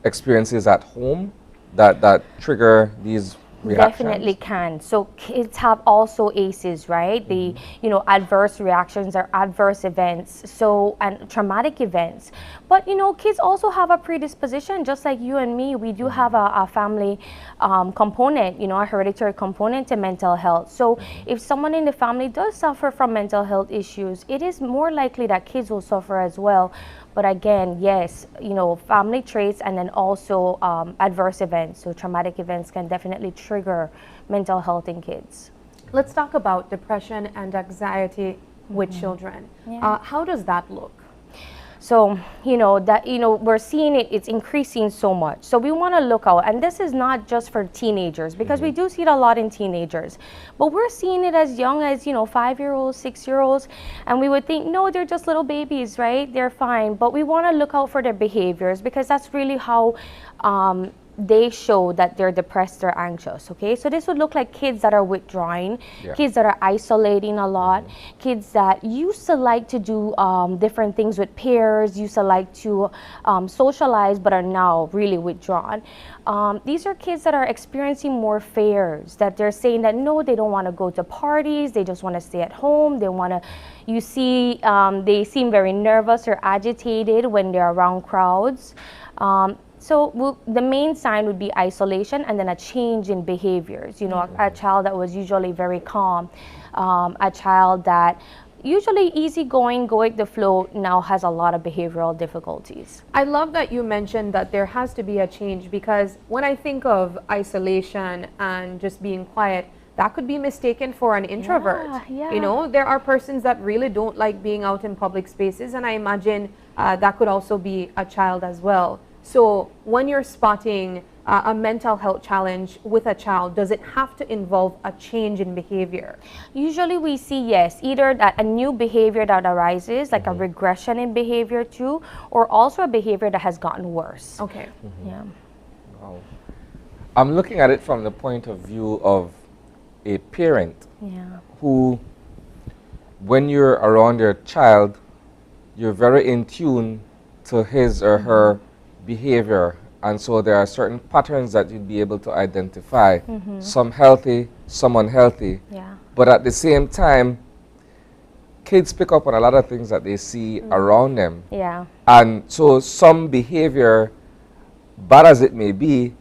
[SPEAKER 1] experiences at home that trigger these reactions?
[SPEAKER 14] Definitely can. So kids have also ACEs, right? The, you know, adverse reactions or adverse events, so, and traumatic events. But, you know, kids also have a predisposition, just like you and me. We do have a family component, you know, a hereditary component to mental health. So if someone in the family does suffer from mental health issues, it is more likely that kids will suffer as well. But again, yes, you know, family traits and then also adverse events. So traumatic events can definitely trigger mental health in kids.
[SPEAKER 2] Let's talk about depression and anxiety with children.
[SPEAKER 14] Yeah.
[SPEAKER 2] How does that look?
[SPEAKER 14] So, you know, that, you know, we're seeing it's increasing so much. So we want to look out, and this is not just for teenagers, because we do see it a lot in teenagers, but we're seeing it as young as, you know, 5-year-olds, 6-year-olds, and we would think, no, they're just little babies, right? They're fine. But we want to look out for their behaviors, because that's really how they show that they're depressed or anxious, okay? So this would look like kids that are withdrawing, kids that are isolating a lot, kids that used to like to do different things with peers, used to like to socialize, but are now really withdrawn. These are kids that are experiencing more fears, that they're saying that no, they don't want to go to parties, they just want to stay at home, they want to, you see, they seem very nervous or agitated when they're around crowds. So the main sign would be isolation and then a change in behaviors. You know, a child that was usually very calm, a child that, usually easygoing, going the flow now has a lot of behavioral difficulties.
[SPEAKER 2] I love that you mentioned that there has to be a change, because when I think of isolation and just being quiet, that could be mistaken for an introvert.
[SPEAKER 14] Yeah.
[SPEAKER 2] You know, there are persons that really don't like being out in public spaces, and I imagine that could also be a child as well. So when you're spotting a mental health challenge with a child, does it have to involve a change in behavior?
[SPEAKER 14] Usually we see, yes, either that a new behavior that arises, like a regression in behavior too, or also a behavior that has gotten worse.
[SPEAKER 2] Okay.
[SPEAKER 14] Yeah.
[SPEAKER 1] Wow. I'm looking at it from the point of view of a parent who, when you're around your child, you're very in tune to his or her behavior, and so there are certain patterns that you'd be able to identify, some healthy, some unhealthy. But at the same time, kids pick up on a lot of things that they see around them. And so some behavior, bad as it may be,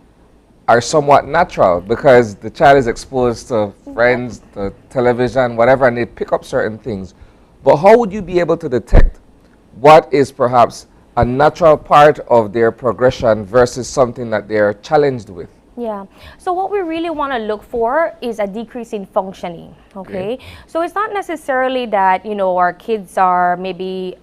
[SPEAKER 1] are somewhat natural because the child is exposed to friends, to television, whatever, and they pick up certain things. But how would you be able to detect what is perhaps a natural part of their progression versus something that they're challenged with?
[SPEAKER 14] Yeah. So what we really want to look for is a decrease in functioning. Okay. So it's not necessarily that, you know, our kids are maybe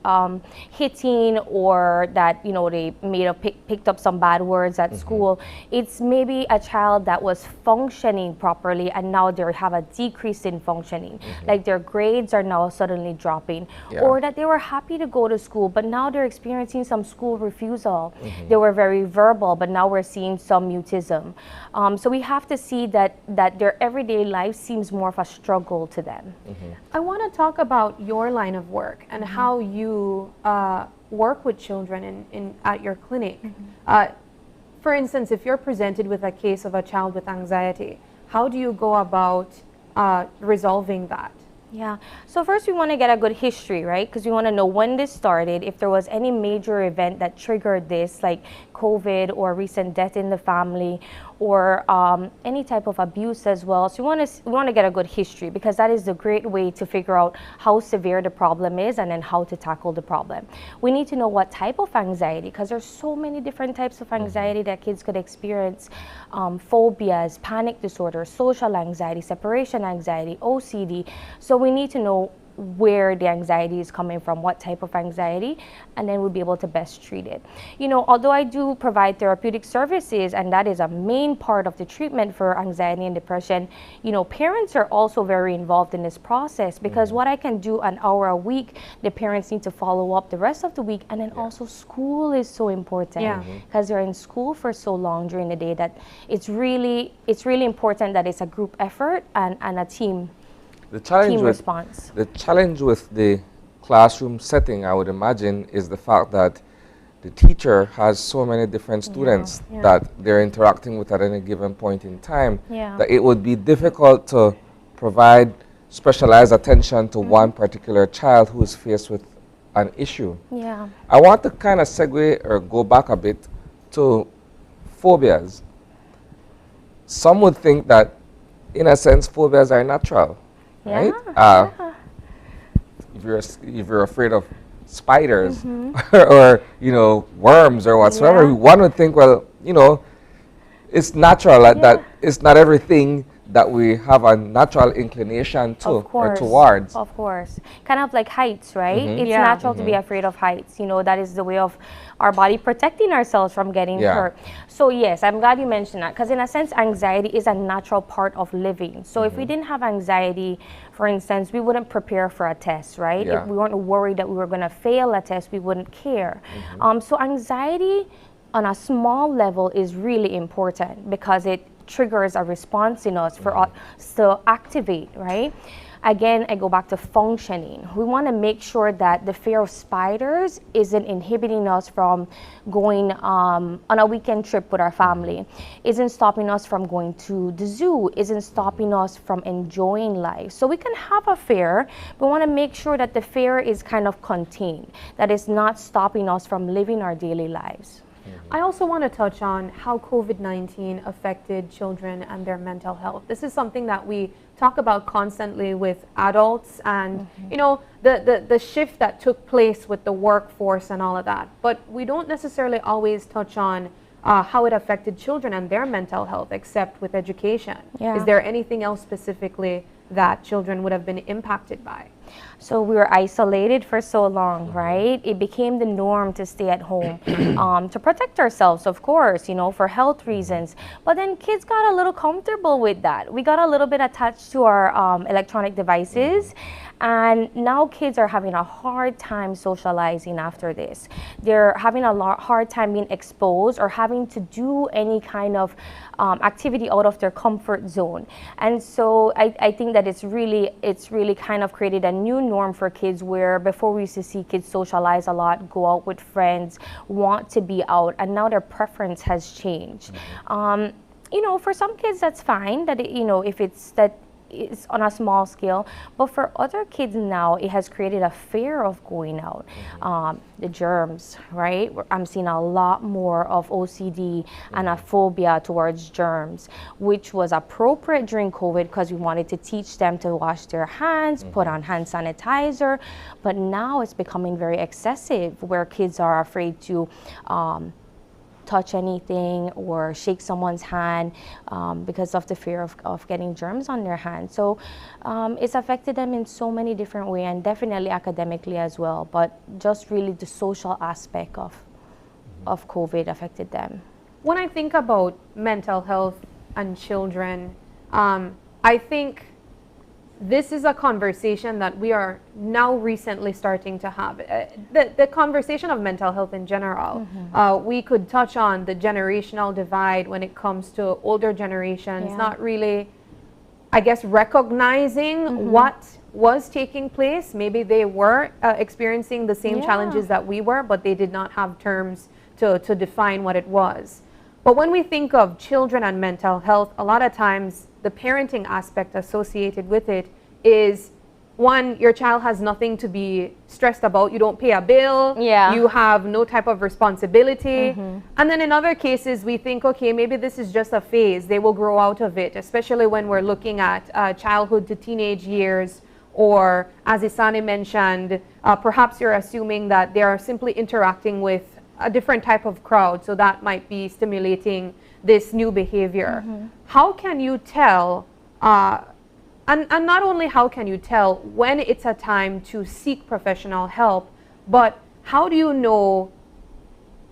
[SPEAKER 14] hitting, or that, you know, they may have picked up some bad words at school. It's maybe a child that was functioning properly and now they have a decrease in functioning. Like their grades are now suddenly dropping, or that they were happy to go to school, but now they're experiencing some school refusal. They were very verbal, but now we're seeing some mutism. So we have to see that their everyday life seems more of a struggle to them.
[SPEAKER 2] I want to talk about your line of work and how you work with children at your clinic. For instance, if you're presented with a case of a child with anxiety, how do you go about resolving that?
[SPEAKER 14] Yeah. So first we want to get a good history, right? Because we want to know when this started, if there was any major event that triggered this, like COVID or recent death in the family, or any type of abuse as well. So we want to get a good history, because that is a great way to figure out how severe the problem is and then how to tackle the problem. We need to know what type of anxiety, because there's so many different types of anxiety that kids could experience. Phobias, panic disorder, social anxiety, separation anxiety, OCD. So we need to know where the anxiety is coming from, what type of anxiety, and then we'll be able to best treat it. You know, although I do provide therapeutic services, and that is a main part of the treatment for anxiety and depression, you know, parents are also very involved in this process, because what I can do an hour a week, the parents need to follow up the rest of the week, and then also school is so important, because they're in school for so long during the day that it's really important that it's a group effort and a team.
[SPEAKER 1] The challenge
[SPEAKER 14] response.
[SPEAKER 1] The challenge with the classroom setting, I would imagine, is the fact that the teacher has so many different students that they're interacting with at any given point in time, that it would be difficult to provide specialized attention to one particular child who is faced with an issue. I want to kind of segue or go back a bit to phobias. Some would think that, in a sense, phobias are natural. Right? If you're afraid of spiders or, you know, worms or whatsoever, one would think, well, you know, it's natural that it's not everything that we have a natural inclination to or towards.
[SPEAKER 14] Of course. Kind of like heights, right? It's natural to be afraid of heights. You know, that is the way of our body protecting ourselves from getting hurt. So yes, I'm glad you mentioned that, because in a sense, anxiety is a natural part of living. So if we didn't have anxiety, for instance, we wouldn't prepare for a test, right? If we weren't worried that we were going to fail a test, we wouldn't care. So anxiety on a small level is really important, because it triggers a response in us for us to activate, right? Again, I go back to functioning. We want to make sure that the fear of spiders isn't inhibiting us from going on a weekend trip with our family, isn't stopping us from going to the zoo, isn't stopping us from enjoying life. So we can have a fear, but we want to make sure that the fear is kind of contained, that it's not stopping us from living our daily lives.
[SPEAKER 2] I also want to touch on how COVID-19 affected children and their mental health. This is something that we talk about constantly with adults and, you know, the shift that took place with the workforce and all of that. But we don't necessarily always touch on how it affected children and their mental health, except with education.
[SPEAKER 14] Yeah.
[SPEAKER 2] Is there anything else specifically that children would have been impacted by?
[SPEAKER 14] So we were isolated for so long, right? It became the norm to stay at home, to protect ourselves, of course, you know, for health reasons. But then kids got a little comfortable with that. We got a little bit attached to our electronic devices. And now kids are having a hard time socializing after this. They're having a hard time being exposed or having to do any kind of activity out of their comfort zone. And so I think that it's really kind of created a new norm for kids, where before we used to see kids socialize a lot, go out with friends, want to be out, and now their preference has changed. You know, for some kids that's fine, that you know, if it's on a small scale, but for other kids now, it has created a fear of going out. The germs, right? I'm seeing a lot more of OCD and a phobia towards germs, which was appropriate during COVID because we wanted to teach them to wash their hands, put on hand sanitizer, but now it's becoming very excessive, where kids are afraid to touch anything or shake someone's hand because of the fear of getting germs on their hands. So it's affected them in so many different ways, and definitely academically as well, but just really the social aspect of COVID affected them.
[SPEAKER 2] When I think about mental health and children, I think this is a conversation that we are now recently starting to have. The conversation of mental health in general, we could touch on the generational divide when it comes to older generations, not really, I guess, recognizing what was taking place. Maybe they were experiencing the same challenges that we were, but they did not have terms to define what it was. But when we think of children and mental health, a lot of times the parenting aspect associated with it is, one, your child has nothing to be stressed about. You don't pay a bill. You have no type of responsibility. And then in other cases, we think, okay, maybe this is just a phase. They will grow out of it, especially when we're looking at childhood to teenage years, or as Isani mentioned, perhaps you're assuming that they are simply interacting with a different type of crowd, so that might be stimulating this new behavior. How can you tell, and not only how can you tell when it's a time to seek professional help, but how do you know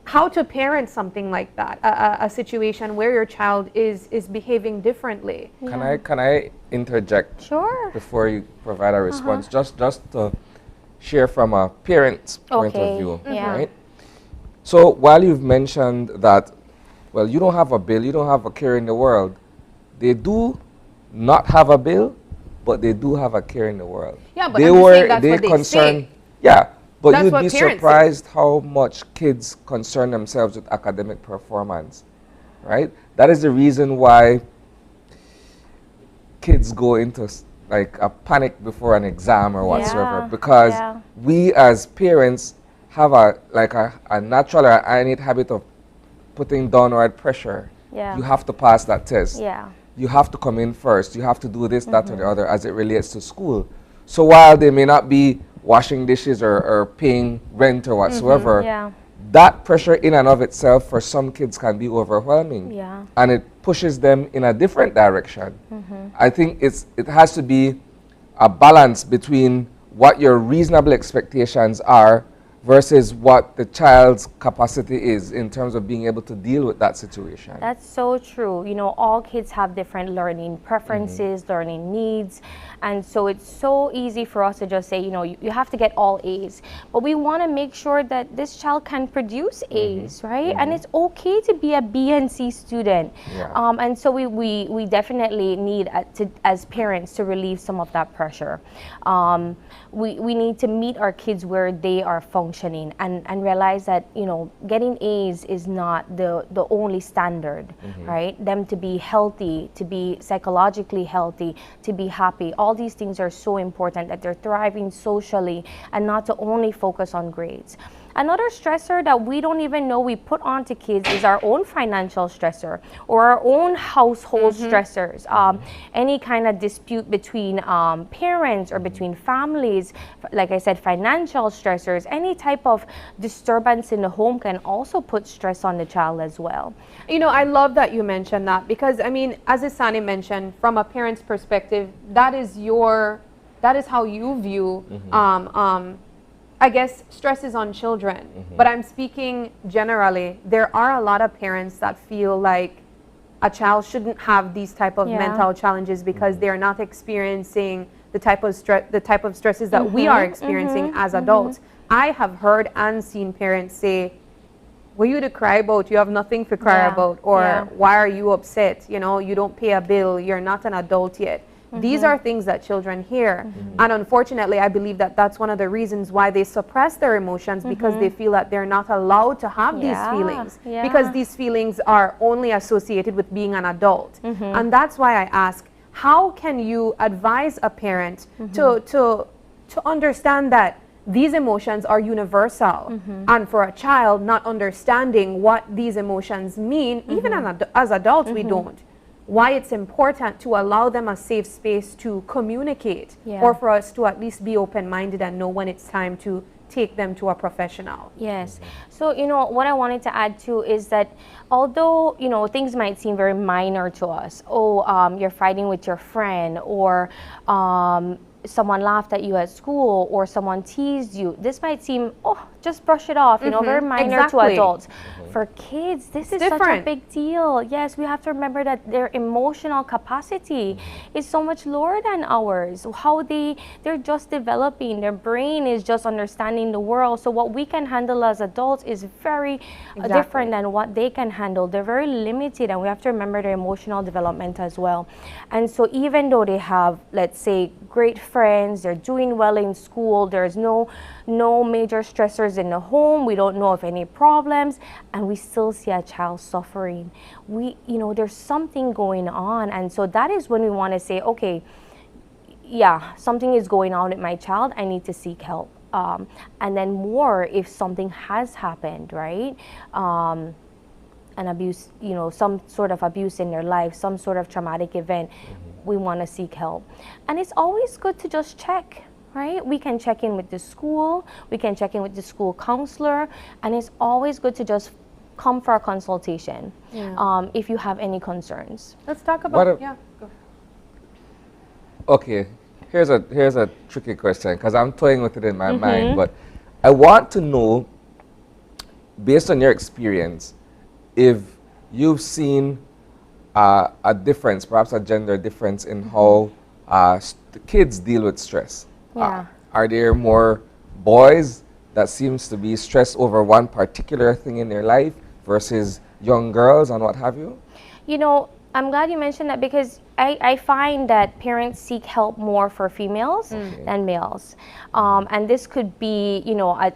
[SPEAKER 2] how to parent something like that, a situation where your child is behaving differently?
[SPEAKER 1] Can I interject?
[SPEAKER 14] Sure.
[SPEAKER 1] Before you provide a response, just to share from a parent's point of view, right? So while you've mentioned that, well, you don't have a bill, you don't have a care in the world, they do not have a bill, but they do have a care in the world.
[SPEAKER 2] Yeah, but that's what they
[SPEAKER 1] concern.
[SPEAKER 2] say.
[SPEAKER 1] Yeah, but
[SPEAKER 2] That's
[SPEAKER 1] you'd
[SPEAKER 2] what
[SPEAKER 1] be
[SPEAKER 2] parents
[SPEAKER 1] surprised how much kids concern themselves with academic performance, right? That is the reason why kids go into like a panic before an exam or whatsoever, because we as parents have a natural or innate habit of putting downward pressure. You have to pass that test. You have to come in first. You have to do this, that, or the other as it relates to school. So while they may not be washing dishes or paying rent or whatsoever, that pressure in and of itself for some kids can be overwhelming. And it pushes them in a different direction. I think it has to be a balance between what your reasonable expectations are versus what the child's capacity is in terms of being able to deal with that situation.
[SPEAKER 14] That's so true. You know, all kids have different learning preferences, learning needs. And so it's so easy for us to just say, you know, you have to get all A's. But we want to make sure that this child can produce A's, right? And it's okay to be a B and C student. And so we definitely need, as parents, to relieve some of that pressure. We need to meet our kids where they are functioning and realize that, you know, getting A's is not the only standard, right? Them to be healthy, to be psychologically healthy, to be happy. All these things are so important, that they're thriving socially and not to only focus on grades. Another stressor that we don't even know we put onto kids is our own financial stressor or our own household stressors. Any kind of dispute between parents or between families, like I said, financial stressors, any type of disturbance in the home can also put stress on the child as well.
[SPEAKER 2] You know, I love that you mentioned that because, I mean, as Isani mentioned, from a parent's perspective, that is how you view, I guess, stresses on children. But I'm speaking generally. There are a lot of parents that feel like a child shouldn't have these type of mental challenges because they're not experiencing the type of stresses that we are experiencing as adults. I have heard and seen parents say, "What are you to cry about? You have nothing to cry about," or "Why are you upset? You know, you don't pay a bill. You're not an adult yet." These are things that children hear. And unfortunately, I believe that that's one of the reasons why they suppress their emotions, because they feel that they're not allowed to have these feelings, because these feelings are only associated with being an adult. And that's why I ask, how can you advise a parent to understand that these emotions are universal, and for a child not understanding what these emotions mean, even as adults we don't, why it's important to allow them a safe space to communicate, or for us to at least be open-minded and know when it's time to take them to a professional.
[SPEAKER 14] Yes. So, you know, what I wanted to add too is that although, you know, things might seem very minor to us, you're fighting with your friend, or someone laughed at you at school, or someone teased you, this might seem, just brush it off, you know, very minor to adults. For kids, this is such a big deal. Yes, we have to remember that their emotional capacity is so much lower than ours. How they're just developing, their brain is just understanding the world. So what we can handle as adults is very different than what they can handle. They're very limited, and we have to remember their emotional development as well. And so even though they have, let's say, great friends, they're doing well in school, there's no major stressors in the home, we don't know of any problems, and we still see a child suffering. There's something going on, and so that is when we want to say, okay, yeah, something is going on with my child, I need to seek help. And then more if something has happened, right? An abuse, some sort of abuse in their life, some sort of traumatic event, we want to seek help. And it's always good to just check, right? We can check in with the school, we can check in with the school counselor, and it's always good to just come for a consultation if you have any concerns.
[SPEAKER 2] Let's talk about, go.
[SPEAKER 1] Okay, here's a tricky question, because I'm toying with it in my mind, but I want to know, based on your experience, if you've seen a difference, perhaps a gender difference in how the kids deal with stress. Are there more boys that seems to be stressed over one particular thing in their life versus young girls and what have you?
[SPEAKER 14] You know, I'm glad you mentioned that, because I find that parents seek help more for females than males. And this could be,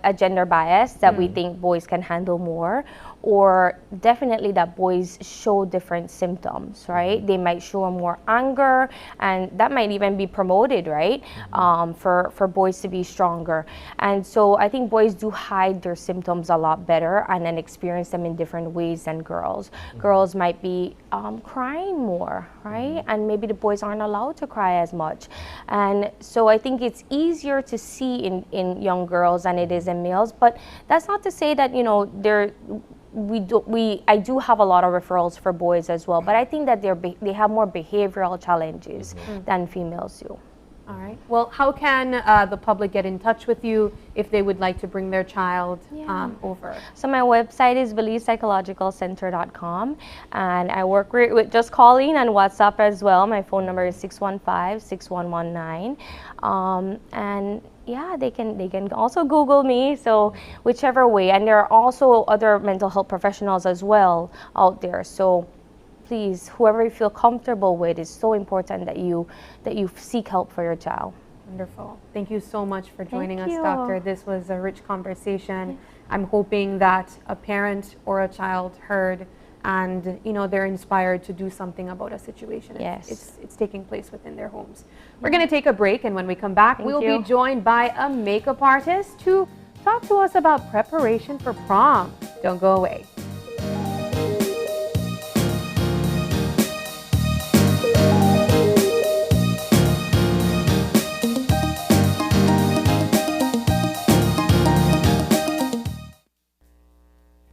[SPEAKER 14] a gender bias that we think boys can handle more, or definitely that boys show different symptoms, right? They might show more anger, and that might even be promoted, right? For boys to be stronger. And so I think boys do hide their symptoms a lot better and then experience them in different ways than girls. Girls might be crying more, right? And maybe the boys aren't allowed to cry as much. And so I think it's easier to see in young girls than it is in males. But that's not to say that, I do have a lot of referrals for boys as well, but I think that they have more behavioral challenges than females do.
[SPEAKER 2] All right. Well, how can the public get in touch with you if they would like to bring their child over?
[SPEAKER 14] So my website is BelizePsychologicalCenter.com, and I work with just calling and WhatsApp as well. My phone number is 615-6119. And yeah, they can also Google me, so whichever way. And there are also other mental health professionals as well out there. So please, whoever you feel comfortable with, it's so important that you seek help for your child.
[SPEAKER 2] Wonderful. Thank you so much for joining us, Doctor. This was a rich conversation. I'm hoping that a parent or a child heard, and they're inspired to do something about a situation. It's taking place within their homes. We're going to take a break, and when we come back, we'll be joined by a makeup artist to talk to us about preparation for prom. Don't go away.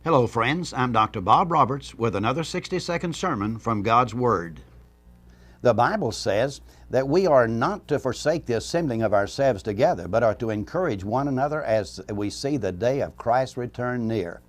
[SPEAKER 15] Hello, friends. I'm Dr. Bob Roberts with another 60-second sermon from God's Word. The Bible says that we are not to forsake the assembling of ourselves together, but are to encourage one another as we see the day of Christ's return near.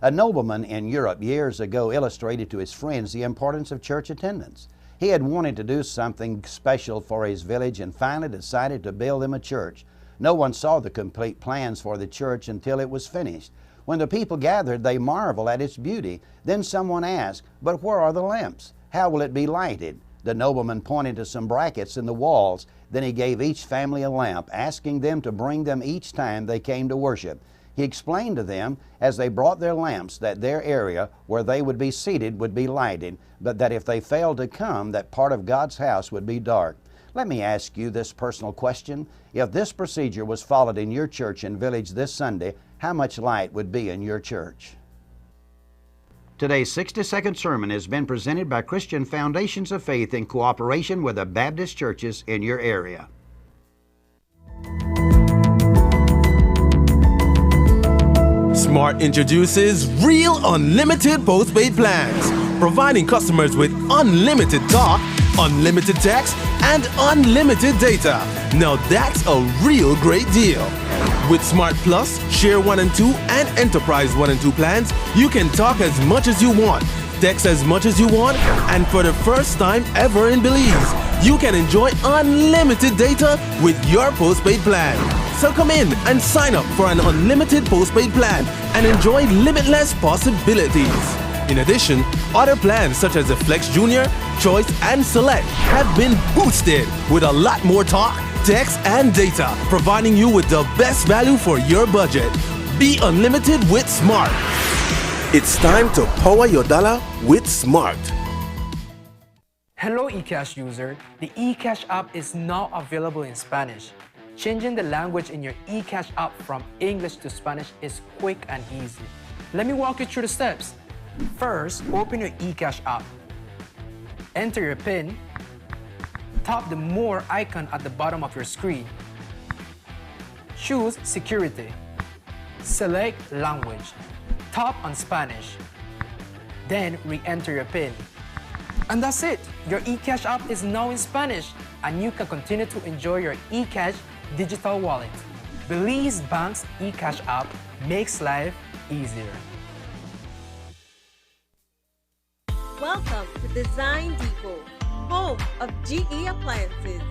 [SPEAKER 15] A nobleman in Europe years ago illustrated to his friends the importance of church attendance. He had wanted to do something special for his village and finally decided to build them a church. No one saw the complete plans for the church until it was finished. When the people gathered, they marveled at its beauty. Then someone asked, "But where are the lamps? How will it be lighted?" The nobleman pointed to some brackets in the walls. Then he gave each family a lamp, asking them to bring them each time they came to worship. He explained to them, as they brought their lamps, that their area where they would be seated would be lighted, but that if they failed to come, that part of God's house would be dark. Let me ask you this personal question. If this procedure was followed in your church and village this Sunday, how much light would be in your church? Today's 60-second sermon has been presented by Christian Foundations of Faith in cooperation with the Baptist churches in your area.
[SPEAKER 16] Smart introduces Real Unlimited Postpaid Plans, providing customers with unlimited talk, unlimited text, and unlimited data. Now that's a real great deal. With Smart Plus, Share 1 and 2, and Enterprise 1 and 2 plans, you can talk as much as you want, text as much as you want, and for the first time ever in Belize, you can enjoy unlimited data with your postpaid plan. So come in and sign up for an unlimited postpaid plan and enjoy limitless possibilities. In addition, other plans such as the Flex Junior, Choice, and Select have been boosted with a lot more talk, text, and data, providing you with the best value for your budget. Be unlimited with Smart. It's time to power your dollar with Smart.
[SPEAKER 7] Hello eCash user, the eCash app is now available in Spanish. Changing the language in your eCash app from English to Spanish is quick and easy. Let me walk you through the steps. First, open your eCash app. Enter your PIN. Tap the More icon at the bottom of your screen. Choose Security. Select Language. Tap on Spanish. Then re-enter your PIN. And that's it! Your eCash app is now in Spanish, and you can continue to enjoy your eCash digital wallet. Belize Bank's eCash app makes life easier.
[SPEAKER 17] Welcome to Design Depot, home of GE Appliances.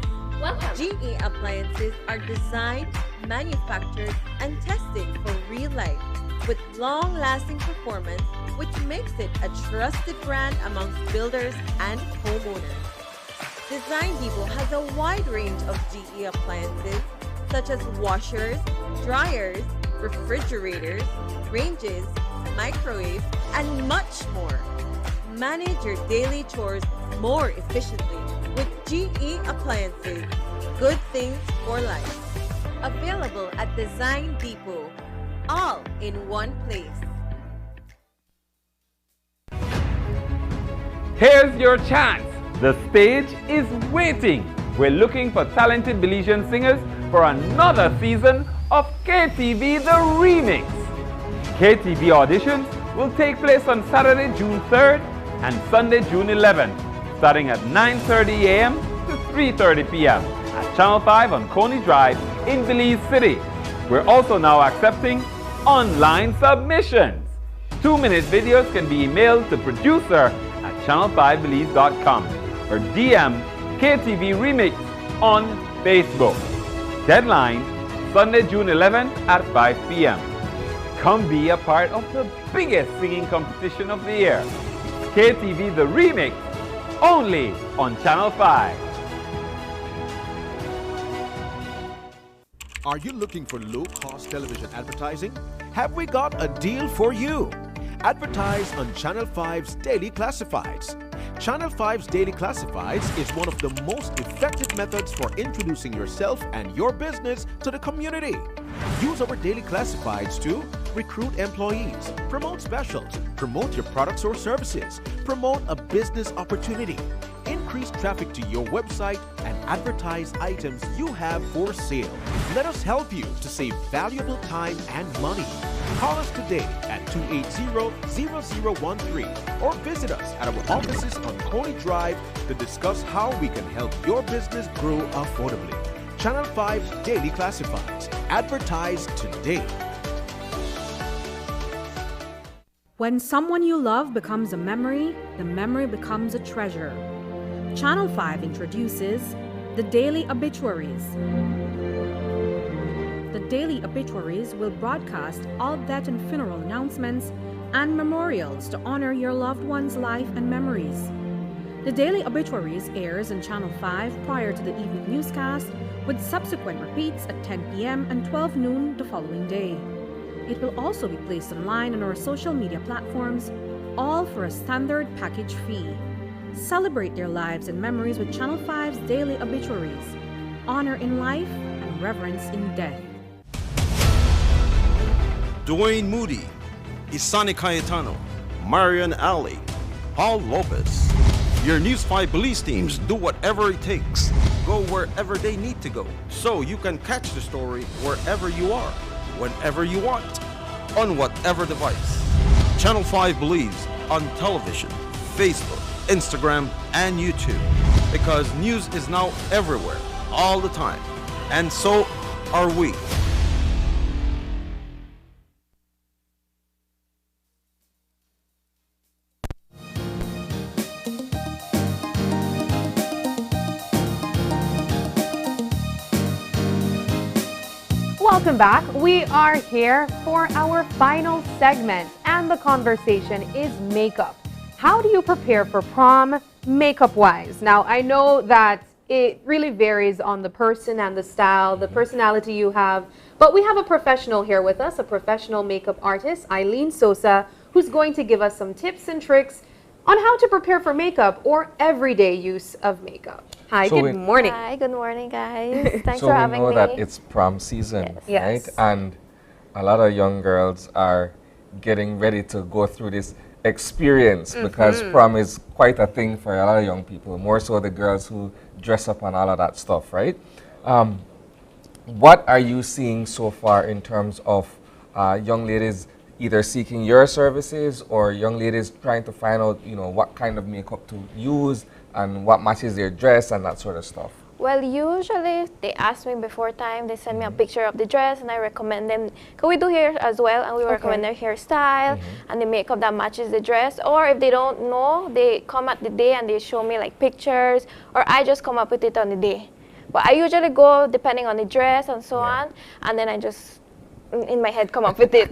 [SPEAKER 5] Welcome.
[SPEAKER 17] GE Appliances are designed, manufactured, and tested for real life with long-lasting performance, which makes it a trusted brand amongst builders and homeowners. Design Depot has a wide range of GE appliances such as washers, dryers, refrigerators, ranges, microwaves, and much more. Manage your daily chores more efficiently with GE Appliances. Good things for life. Available at Design Depot, all in one place.
[SPEAKER 8] Here's your chance. The stage is waiting. We're looking for talented Belizean singers for another season of KTV The Remix. KTV auditions will take place on Saturday, June 3rd and Sunday, June 11th, starting at 9:30 a.m. to 3:30 p.m. at Channel 5 on Coney Drive in Belize City. We're also now accepting online submissions. 2-minute videos can be emailed to producer@channel5belize.com or DM KTV Remix on Facebook. Deadline, Sunday, June 11th at 5 p.m. Come be a part of the biggest singing competition of the year. KTV The Remix, only on Channel 5.
[SPEAKER 9] Are you looking for low-cost television advertising? Have we got a deal for you? Advertise on Channel 5's Daily Classifieds. Channel 5's Daily Classifieds is one of the most effective methods for introducing yourself and your business to the community. Use our Daily Classifieds to recruit employees, promote specials, promote your products or services, promote a business opportunity, increase traffic to your website, and advertise items you have for sale. Let us help you to save valuable time and money. Call us today at 280-0013 or visit us at our offices on Coney Drive to discuss how we can help your business grow affordably. Channel 5 Daily Classifieds. Advertise today.
[SPEAKER 18] When someone you love becomes a memory, the memory becomes a treasure. Channel 5 introduces the Daily Obituaries. The Daily Obituaries will broadcast all death and funeral announcements and memorials to honor your loved one's life and memories. The Daily Obituaries airs on Channel 5 prior to the evening newscast, with subsequent repeats at 10 p.m. and 12 noon the following day. It will also be placed online on our social media platforms, all for a standard package fee. Celebrate their lives and memories with Channel 5's Daily Obituaries. Honor in life and reverence in death.
[SPEAKER 19] Dwayne Moody, Isani Cayetano, Marian Ali, Paul Lopez. Your News 5 police teams do whatever it takes. Go wherever they need to go, so you can catch the story wherever you are, whenever you want, on whatever device. Channel 5 believes on television, Facebook, Instagram, and YouTube, because news is now everywhere, all the time, and so are we.
[SPEAKER 2] Welcome back. We are here for our final segment, and the conversation is makeup. How do you prepare for prom makeup-wise? Now, I know that it really varies on the person and the style, the personality you have, but we have a professional here with us, a professional makeup artist, Eileen Sosa, who's going to give us some tips and tricks on how to prepare for makeup or everyday use of makeup. Hi,
[SPEAKER 20] So
[SPEAKER 2] good morning.
[SPEAKER 20] Hi, good morning, guys. Thanks
[SPEAKER 1] So
[SPEAKER 20] for
[SPEAKER 1] we
[SPEAKER 20] having
[SPEAKER 1] know
[SPEAKER 20] me.
[SPEAKER 1] that it's prom season,
[SPEAKER 20] Yes.
[SPEAKER 1] right? And a lot of young girls are getting ready to go through this experience because prom is quite a thing for a lot of young people, more so the girls who dress up and all of that stuff, right? What are you seeing so far in terms of young ladies either seeking your services or young ladies trying to find out, you know, what kind of makeup to use and what matches their dress and that sort of stuff?
[SPEAKER 20] Well, usually they ask me before time, they send me a picture of the dress and I recommend them, because we do hair as well, and we recommend their hairstyle and the makeup that matches the dress. Or if they don't know, they come at the day and they show me like pictures, or I just come up with it on the day. But I usually go depending on the dress and so on, and then I just, in my head, come up with it.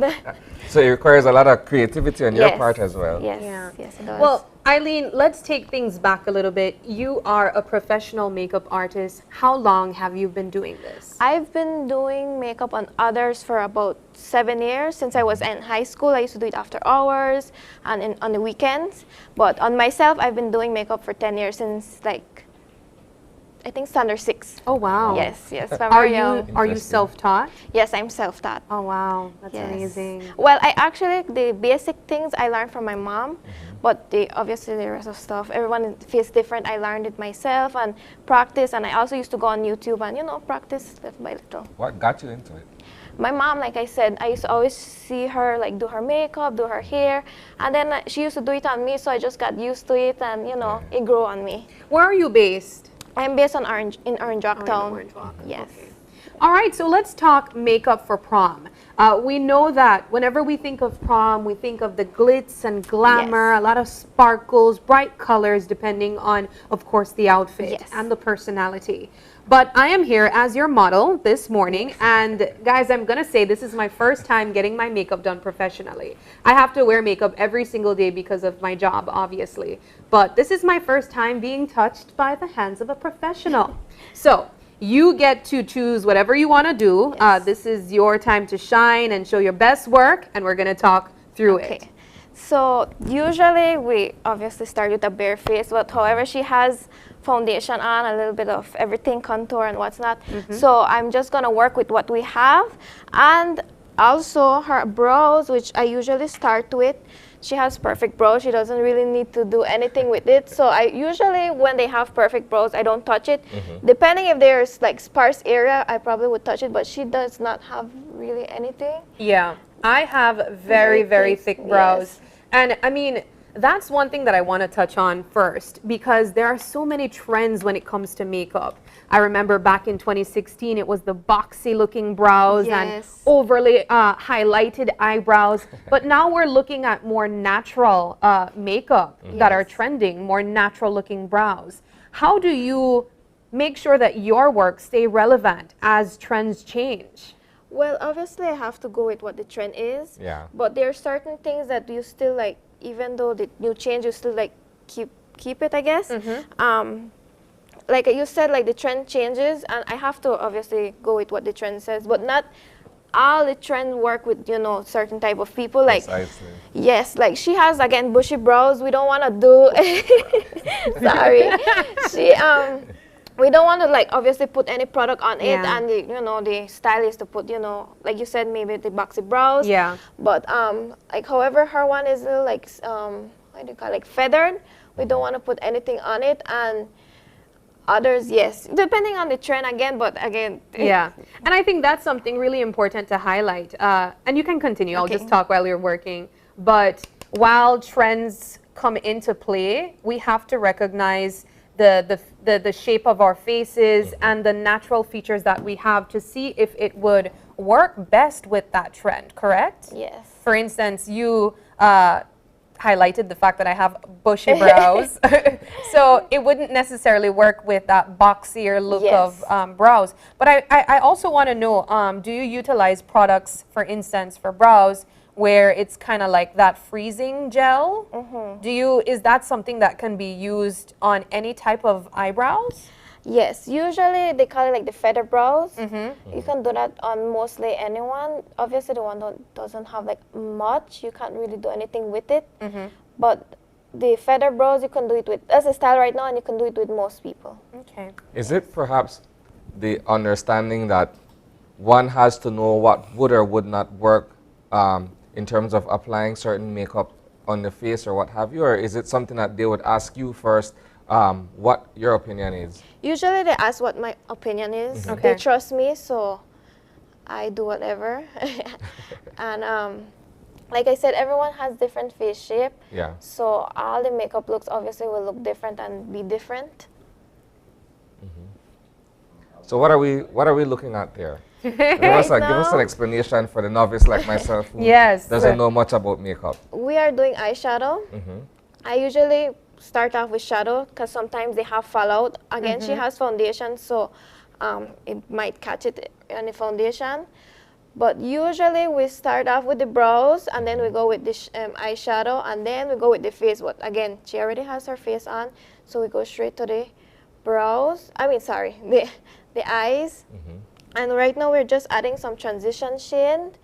[SPEAKER 1] So it requires a lot of creativity on your
[SPEAKER 20] Yes.
[SPEAKER 1] part as well.
[SPEAKER 20] Yes,
[SPEAKER 2] Yeah.
[SPEAKER 20] yes, it does.
[SPEAKER 2] Well, Eileen, let's take things back a little bit. You are a professional makeup artist. How long have you been doing this?
[SPEAKER 20] I've been doing makeup on others for about 7 years. Since I was in high school, I used to do it after hours and on the weekends. But on myself, I've been doing makeup for 10 years since I think standard 6.
[SPEAKER 2] Oh, wow.
[SPEAKER 20] Yes, yes. From
[SPEAKER 2] Are
[SPEAKER 20] very
[SPEAKER 2] you
[SPEAKER 20] young.
[SPEAKER 2] are you self-taught?
[SPEAKER 20] Yes, I'm self-taught.
[SPEAKER 2] Oh, wow. That's
[SPEAKER 20] Yes.
[SPEAKER 2] amazing.
[SPEAKER 20] Well, the basic things I learned from my mom, but obviously the rest of stuff, everyone feels different. I learned it myself and practice, and I also used to go on YouTube and, practice little by little.
[SPEAKER 1] What got you into it?
[SPEAKER 20] My mom, like I said, I used to always see her do her makeup, do her hair, and then she used to do it on me, so I just got used to it, and it grew on me.
[SPEAKER 2] Where are you based?
[SPEAKER 20] I'm based in Orange Rock Town. Yes.
[SPEAKER 2] All right, so let's talk makeup for prom. We know that whenever we think of prom, we think of the glitz and glamour, a lot of sparkles, bright colors, depending on, of course, the outfit and the personality. But I am here as your model this morning, and guys, I'm gonna say this is my first time getting my makeup done professionally. I have to wear makeup every single day because of my job, obviously. But this is my first time being touched by the hands of a professional. So, you get to choose whatever you want to do. This is your time to shine and show your best work, and we're going to talk through it.
[SPEAKER 20] So usually we obviously start with a bare face, but however she has foundation on, a little bit of everything, contour and what's not. So I'm just gonna work with what we have. And also her brows, which I usually start with. She has perfect brows. She doesn't really need to do anything with it. So I usually, when they have perfect brows, I don't touch it. Depending if there's like sparse area, I probably would touch it, but she does not have really anything.
[SPEAKER 2] Yeah, I have very thick brows.
[SPEAKER 20] Yes.
[SPEAKER 2] And I mean, that's one thing that I want to touch on first, because there are so many trends when it comes to makeup. I remember back in 2016, it was the boxy looking brows and overly highlighted eyebrows. But now we're looking at more natural makeup that are trending, more natural looking brows. How do you make sure that your work stay relevant as trends change?
[SPEAKER 20] Well, obviously I have to go with what the trend is.
[SPEAKER 1] Yeah.
[SPEAKER 20] But there are certain things that you still like, even though the new change, you still like keep it, I guess. Like you said, like the trend changes, and I have to obviously go with what the trend says, but not all the trend work with, you know, certain type of people. Like, yes, like she has, again, bushy brows. We don't want to do, sorry. We don't want to, like, obviously put any product on it, and the, you know, the stylist to put, you know, like you said, maybe the boxy brows.
[SPEAKER 2] Yeah.
[SPEAKER 20] But like, however, her one is like, what do you call it, like feathered. We don't want to put anything on it, and others, yes, depending on the trend again, but again.
[SPEAKER 2] Yeah, and I think that's something really important to highlight. And you can continue, I'll just talk while you're working. But while trends come into play, we have to recognize the shape of our faces and the natural features that we have to see if it would work best with that trend, correct?
[SPEAKER 20] Yes.
[SPEAKER 2] For instance, you highlighted the fact that I have bushy brows. So it wouldn't necessarily work with that boxier look of brows. But I also want to know, do you utilize products, for instance, for brows, where it's kind of like that freezing gel? Is that something that can be used on any type of eyebrows?
[SPEAKER 20] Yes, usually they call it like the feather brows. You can do that on mostly anyone. Obviously the one that doesn't have like much, you can't really do anything with it. But the feather brows, you can do it with, as a style right now, and you can do it with most people.
[SPEAKER 2] Okay.
[SPEAKER 1] Is it perhaps the understanding that one has to know what would or would not work in terms of applying certain makeup on the face or what have you, or is it something that they would ask you first what your opinion is?
[SPEAKER 20] Usually they ask what my opinion is. They trust me, so I do whatever. And like I said, everyone has different face shape.
[SPEAKER 1] Yeah.
[SPEAKER 20] So all the makeup looks obviously will look different and be different.
[SPEAKER 1] So what are we looking at there? Give us an explanation for the novice like myself who doesn't know much about makeup.
[SPEAKER 20] We are doing eyeshadow. I usually start off with shadow because sometimes they have fallout. Again, she has foundation, so it might catch it on the foundation. But usually we start off with the brows, and then we go with the eyeshadow, and then we go with the face. But again, she already has her face on, so we go straight to the brows. I mean, sorry, the eyes. And right now we're just adding some transition shade.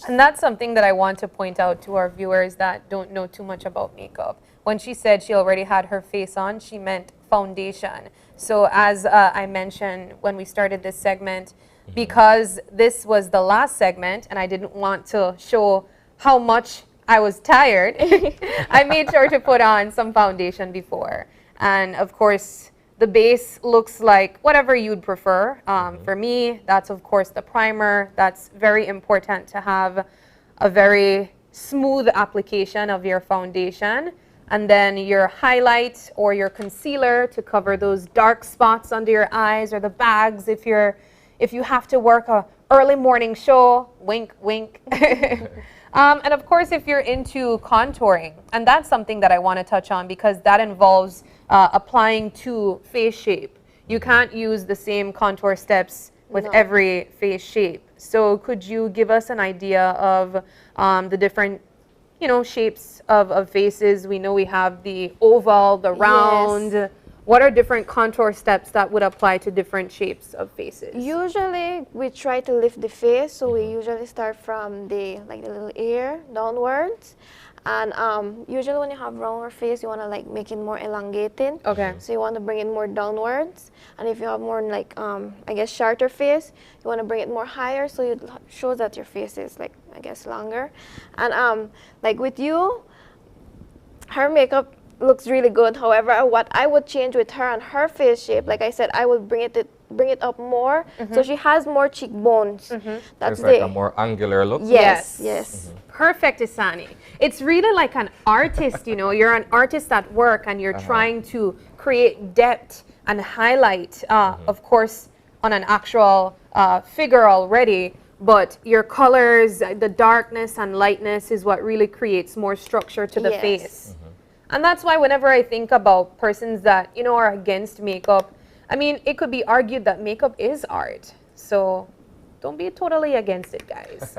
[SPEAKER 2] And that's something that I want to point out to our viewers that don't know too much about makeup. When she said she already had her face on, she meant foundation. So as I mentioned when we started this segment, because this was the last segment and I didn't want to show how much I was tired, I made sure to put on some foundation before. And of course, the base looks like whatever you'd prefer. For me, that's of course the primer. That's very important to have a very smooth application of your foundation. And then your highlight or your concealer to cover those dark spots under your eyes, or the bags if you have to work a early morning show, wink, wink. And of course, if you're into contouring, and that's something that I want to touch on because that involves applying to face shape. You can't use the same contour steps with every face shape. So could you give us an idea of the different, shapes of faces? We know we have the oval, the round. what are different contour steps that would apply to different shapes of faces?
[SPEAKER 20] Usually we try to lift the face, so we usually start from the little ear downwards. And usually when you have rounder face, you want to like make it more elongated.
[SPEAKER 2] Okay.
[SPEAKER 20] So you want to bring it more downwards. And if you have more like, I guess, shorter face, you want to bring it more higher, so it shows that your face is like, I guess, longer. And like with you, her makeup looks really good. However, what I would change with her and her face shape, like I said, I would bring it up more, so she has more cheekbones.
[SPEAKER 1] That's like a more angular look.
[SPEAKER 20] Yes, yes.
[SPEAKER 2] Perfect, Isani. It's really like an artist, you know, you're an artist at work and you're trying to create depth and highlight, of course, on an actual figure already, but your colors, the darkness and lightness is what really creates more structure to the face. And that's why whenever I think about persons that, you know, are against makeup, I mean, it could be argued that makeup is art. So don't be totally against it, guys.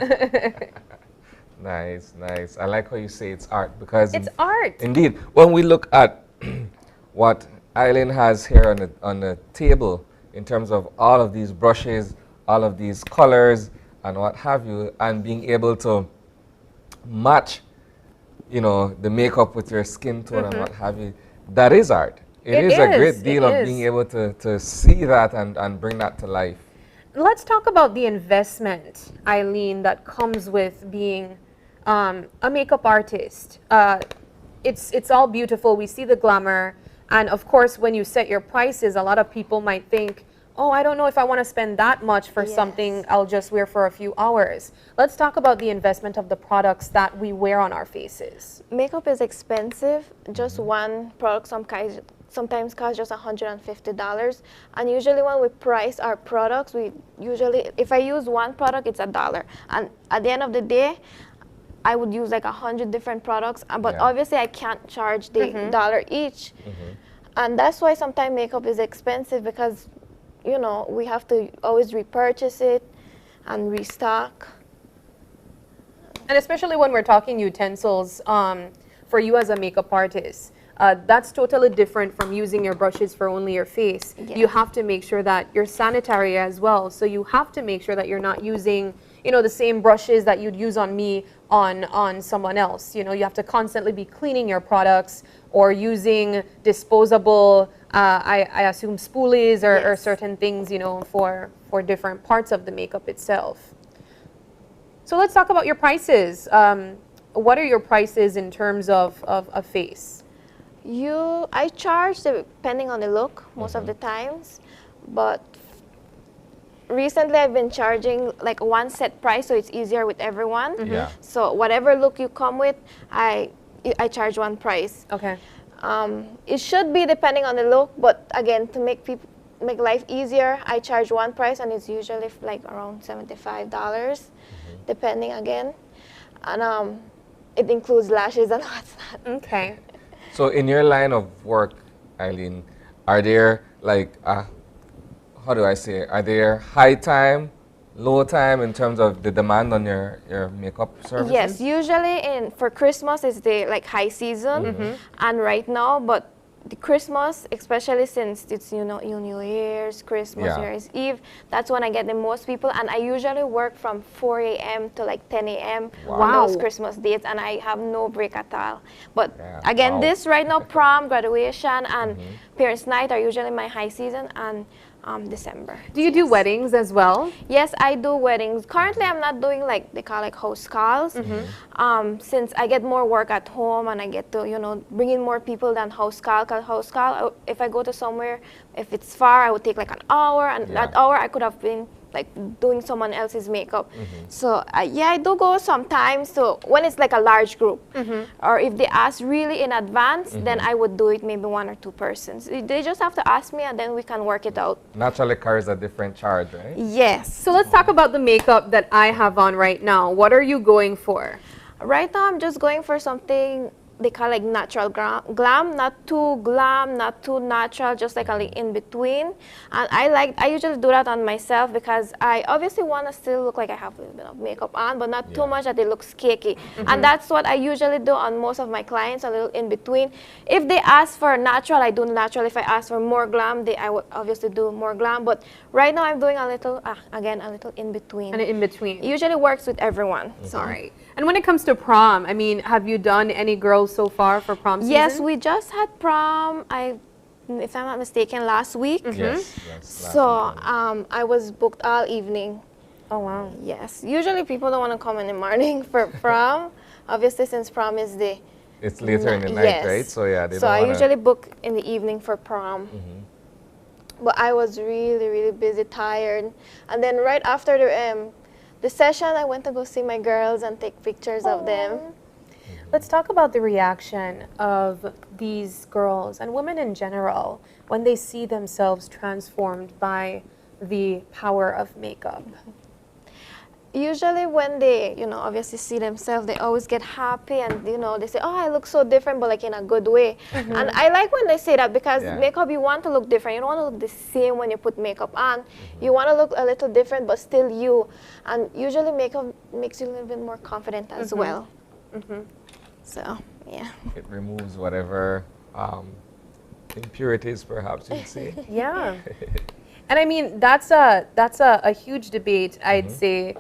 [SPEAKER 1] Nice, nice. I like how you say it's art, because
[SPEAKER 2] it's art.
[SPEAKER 1] Indeed, when we look at what Eileen has here on the table in terms of all of these brushes, all of these colors, and what have you, and being able to match, you know, the makeup with your skin tone and what have you, that is art. It is a great deal of being able to see that and bring that to life.
[SPEAKER 2] Let's talk about the investment, Eileen, that comes with being a makeup artist. It's all beautiful. We see the glamour. And of course, when you set your prices, a lot of people might think, oh, I don't know if I want to spend that much for something I'll just wear for a few hours. Let's talk about the investment of the products that we wear on our faces.
[SPEAKER 20] Makeup is expensive. Just one product sometimes costs just $150. And usually when we price our products, we usually, if I use one product, it's $1. And at the end of the day, I would use like 100 different products, but obviously I can't charge the dollar each. And that's why sometimes makeup is expensive, because, you know, we have to always repurchase it and restock.
[SPEAKER 2] And especially when we're talking utensils, for you as a makeup artist, that's totally different from using your brushes for only your face. You have to make sure that you're sanitary as well. So you have to make sure that you're not using, you know, the same brushes that you'd use on me on someone else. You know, you have to constantly be cleaning your products or using disposable, I assume, spoolies or certain things, you know, for different parts of the makeup itself. So let's talk about your prices. What are your prices in terms of a face?
[SPEAKER 20] I charge depending on the look most of the times, but recently I've been charging like one set price, so it's easier with everyone. So whatever look you come with, I charge one price.
[SPEAKER 2] Okay.
[SPEAKER 20] It should be depending on the look, but again, to make life easier, I charge one price, and it's usually like around $75, depending again, and it includes lashes and whatnot.
[SPEAKER 2] Okay.
[SPEAKER 1] So in your line of work, Eileen, are there like, how do I say, are there high time, low time in terms of the demand on your makeup services?
[SPEAKER 20] Yes, usually for Christmas is the like high season, and right now, but the Christmas, especially since it's, you know, New Year's, Christmas, New Year's Eve, that's when I get the most people, and I usually work from 4 a.m. to like 10 a.m. on those Christmas dates, and I have no break at all. But again, this right now, prom, graduation, and parents' night are usually my high season, and December.
[SPEAKER 2] Do you do weddings as well?
[SPEAKER 20] Yes, I do weddings. Currently, I'm not doing like they call like house calls. Since I get more work at home and I get to, you know, bring in more people than house call. Cause house call, if I go to somewhere, if it's far, I would take like an hour, and that hour I could have been like doing someone else's makeup. So yeah, I do go sometimes. So when it's like a large group, or if they ask really in advance, then I would do it maybe 1 or 2 persons. They just have to ask me, and then we can work it out.
[SPEAKER 1] Naturally carries a different charge, right?
[SPEAKER 20] Yes.
[SPEAKER 2] So let's talk about the makeup that I have on right now. What are you going for?
[SPEAKER 20] Right now, I'm just going for something they call like natural glam, not too glam, not too natural, just like a like in between. And I usually do that on myself because I obviously want to still look like I have a little bit of makeup on, but not too much that it looks cakey. And that's what I usually do on most of my clients, a little in between. If they ask for natural, I do natural. If I ask for more glam, I would obviously do more glam. But right now I'm doing a little, again, a little in between.
[SPEAKER 2] And in between.
[SPEAKER 20] It usually works with everyone.
[SPEAKER 2] Sorry. And when it comes to prom, I mean, have you done any girls so far for prom season?
[SPEAKER 20] Yes, we just had prom, if I'm not mistaken, last week.
[SPEAKER 1] Yes,
[SPEAKER 20] So I was booked all evening.
[SPEAKER 2] Oh, wow.
[SPEAKER 20] Yes. Usually people don't want to come in the morning for prom. Obviously, since prom is the...
[SPEAKER 1] It's later in the night,
[SPEAKER 20] yes.
[SPEAKER 1] right? So yeah, they
[SPEAKER 20] So
[SPEAKER 1] don't
[SPEAKER 20] I
[SPEAKER 1] wanna...
[SPEAKER 20] usually book in the evening for prom. But I was really, really busy, tired. And then right after the session, I went to go see my girls and take pictures of them.
[SPEAKER 2] Let's talk about the reaction of these girls and women in general when they see themselves transformed by the power of makeup.
[SPEAKER 20] Usually when they, obviously see themselves, they always get happy and, they say, oh, I look so different, but like in a good way. And I like when they say that because makeup, you want to look different. You don't want to look the same when you put makeup on. You want to look a little different, but still you. And usually makeup makes you a little bit more confident as well. So, yeah.
[SPEAKER 1] It removes whatever impurities, perhaps you'd say.
[SPEAKER 2] Yeah. And I mean, that's a huge debate, I'd say,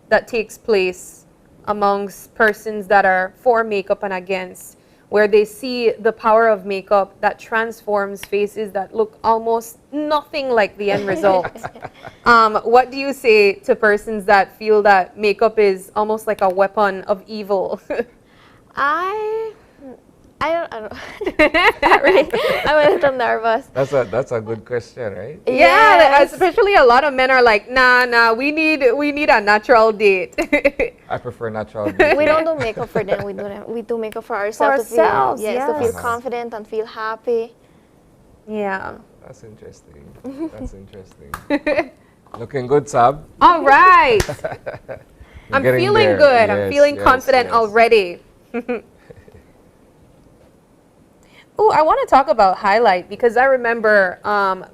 [SPEAKER 2] that takes place amongst persons that are for makeup and against, where they see the power of makeup that transforms faces that look almost nothing like the end result. What do you say to persons that feel that makeup is almost like a weapon of evil?
[SPEAKER 20] I don't know. Really, I'm a little nervous.
[SPEAKER 1] That's a good question, right?
[SPEAKER 2] Yeah, especially a lot of men are like, nah, we need a natural date.
[SPEAKER 1] I prefer natural date.
[SPEAKER 20] We don't do makeup for them. We do makeup for ourselves. To feel confident and feel happy.
[SPEAKER 2] Yeah.
[SPEAKER 1] That's interesting. That's interesting. Looking good, Sab.
[SPEAKER 2] All right. I'm feeling
[SPEAKER 1] there.
[SPEAKER 2] good.
[SPEAKER 1] Yes,
[SPEAKER 2] I'm feeling confident already. Oh, I want to talk about highlight because I remember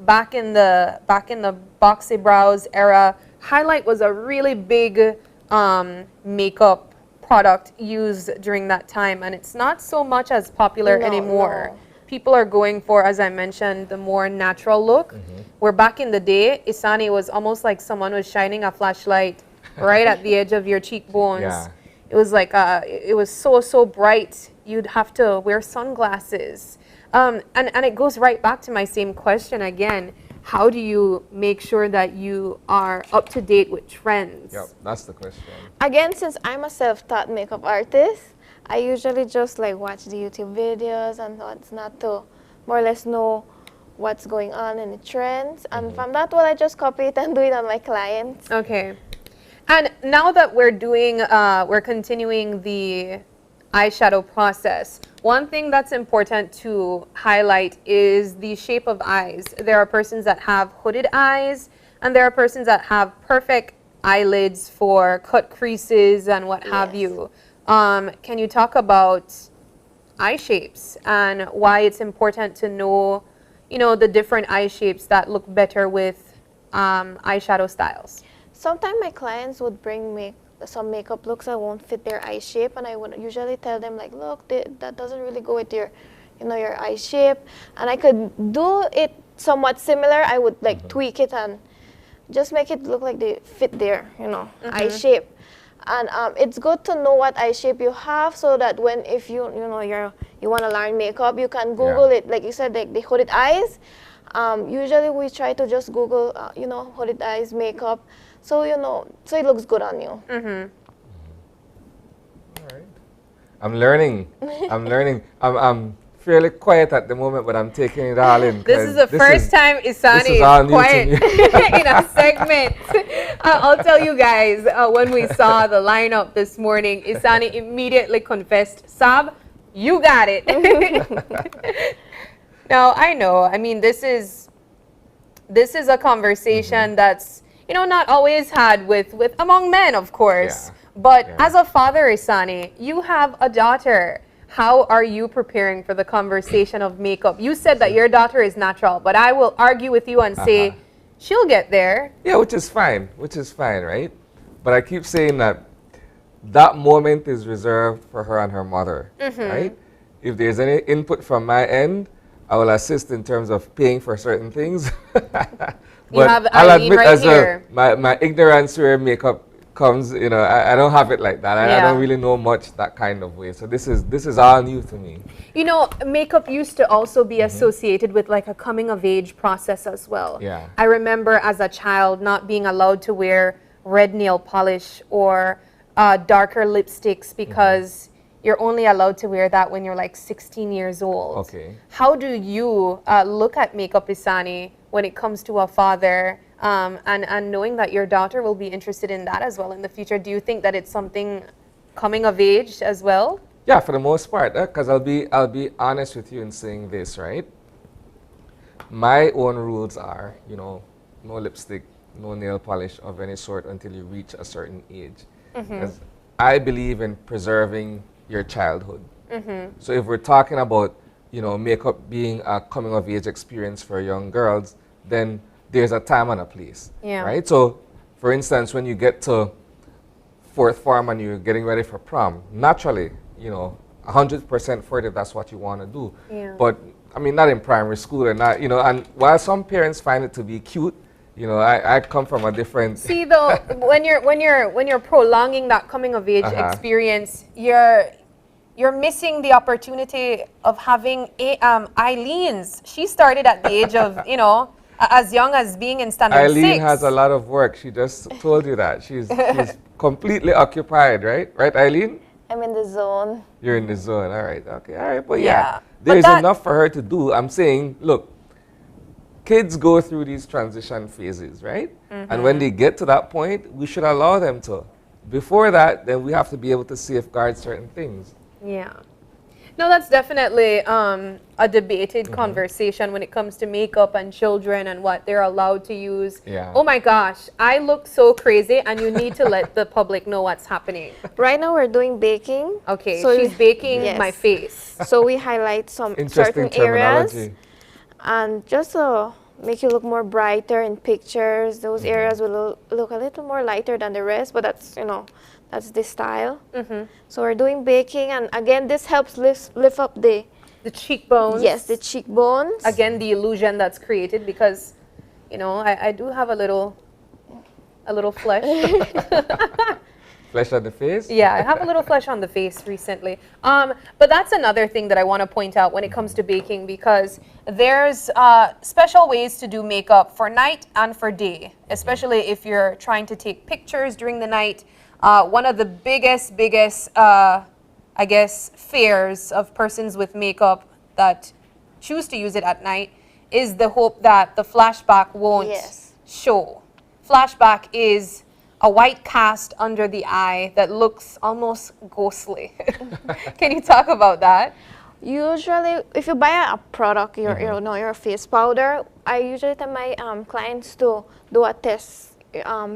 [SPEAKER 2] back in the boxy brows era, highlight was a really big makeup product used during that time, and it's not so much as popular anymore. People are going for, as I mentioned, the more natural look. Where back in the day, Isani was almost like someone was shining a flashlight right at the edge of your cheekbones.
[SPEAKER 1] Yeah.
[SPEAKER 2] It was like it was so bright. You'd have to wear sunglasses. And it goes right back to my same question again. How do you make sure that you are up to date with trends?
[SPEAKER 1] Yep, that's the question.
[SPEAKER 20] Again, since I'm a self-taught makeup artist, I usually just like watch the YouTube videos and what's not to more or less know what's going on in the trends. And from that, I just copy it and do it on my clients.
[SPEAKER 2] Okay. And now that we're continuing the eyeshadow process, one thing that's important to highlight is the shape of eyes. There are persons that have hooded eyes, and there are persons that have perfect eyelids for cut creases and what have you. Can you talk about eye shapes and why it's important to know, the different eye shapes that look better with eyeshadow styles?
[SPEAKER 20] Sometimes my clients would bring some makeup looks that won't fit their eye shape, and I would usually tell them like, look, that doesn't really go with your, your eye shape, and I could do it somewhat similar. I would like tweak it and just make it look like they fit their, eye shape. And it's good to know what eye shape you have, so that when if you want to learn makeup, you can Google it. Like you said, like the hooded eyes. Usually we try to just Google, hooded eyes makeup. So, so it looks good on you.
[SPEAKER 1] All right. I'm learning. I'm fairly quiet at the moment, but I'm taking it all in.
[SPEAKER 2] This is the first time Isani is quiet in a segment. I'll tell you guys, when we saw the lineup this morning, Isani immediately confessed, Sab, you got it. Now, I know. I mean, this is a conversation that's, not always had with among men, of course. But as a father, Isani, you have a daughter. how are you preparing for the conversation of makeup? You said that your daughter is natural, but I will argue with you and say she'll get there.
[SPEAKER 1] Yeah, which is fine, right? But I keep saying that moment is reserved for her and her mother, right? If there's any input from my end, I will assist in terms of paying for certain things. But
[SPEAKER 2] have
[SPEAKER 1] I'll
[SPEAKER 2] Eileen
[SPEAKER 1] admit
[SPEAKER 2] right
[SPEAKER 1] as
[SPEAKER 2] here.
[SPEAKER 1] my ignorance where makeup comes, you know, I don't have it like that. I don't really know much that kind of way. So this is all new to me.
[SPEAKER 2] You know, makeup used to also be associated with like a coming of age process as well.
[SPEAKER 1] Yeah.
[SPEAKER 2] I remember as a child not being allowed to wear red nail polish or darker lipsticks because you're only allowed to wear that when you're like 16 years old.
[SPEAKER 1] Okay.
[SPEAKER 2] How do you look at makeup, Isani, when it comes to a father and knowing that your daughter will be interested in that as well in the future? Do you think that it's something coming of age as well?
[SPEAKER 1] Yeah, for the most part, because I'll be honest with you in saying this, right? My own rules are, you know, no lipstick, no nail polish of any sort until you reach a certain age. Because I believe in preserving your childhood. So if we're talking about, you know, makeup being a coming of age experience for young girls, then there's a time and a place, right? So, for instance, when you get to 4th form and you're getting ready for prom, naturally, you know, 100% for it if that's what you want to do. But I mean, not in primary school and not, you know, and while some parents find it to be cute, you know, I come from a different.
[SPEAKER 2] See, though, when you're prolonging that coming of age experience, you're missing the opportunity of having Eileen's. She started at the age of, you know, as young as being in standard 6.
[SPEAKER 1] Eileen has a lot of work. She just told you that. She's completely occupied, right? Right, Eileen?
[SPEAKER 20] I'm in the zone.
[SPEAKER 1] You're in the zone. All right. Okay. All right. But yeah, there's enough for her to do. I'm saying, look, kids go through these transition phases, right? And when they get to that point, we should allow them to. Before that, then we have to be able to safeguard certain things.
[SPEAKER 2] Yeah. No, that's definitely a debated conversation when it comes to makeup and children and what they're allowed to use.
[SPEAKER 1] Yeah.
[SPEAKER 2] Oh my gosh, I look so crazy and you need to let the public know what's happening.
[SPEAKER 20] Right now we're doing baking.
[SPEAKER 2] Okay,
[SPEAKER 20] so
[SPEAKER 2] she's baking my face.
[SPEAKER 20] So we highlight some certain areas. And just to make you look more brighter in pictures, those areas will look a little more lighter than the rest, but that's, you know, that's the style. So we're doing baking, and again, this helps lift up the
[SPEAKER 2] cheekbones.
[SPEAKER 20] Yes, the cheekbones.
[SPEAKER 2] Again, the illusion that's created because, you know, I do have a little flesh.
[SPEAKER 1] Flesh on the face?
[SPEAKER 2] Yeah, I have a little flesh on the face recently. But that's another thing that I want to point out when it comes to baking, because there's special ways to do makeup for night and for day, especially if you're trying to take pictures during the night. One of the biggest, I guess, fears of persons with makeup that choose to use it at night is the hope that the flashback won't show. Flashback is a white cast under the eye that looks almost ghostly. Can you talk about that?
[SPEAKER 20] Usually, if you buy a product, your face powder, I usually tell my clients to do a test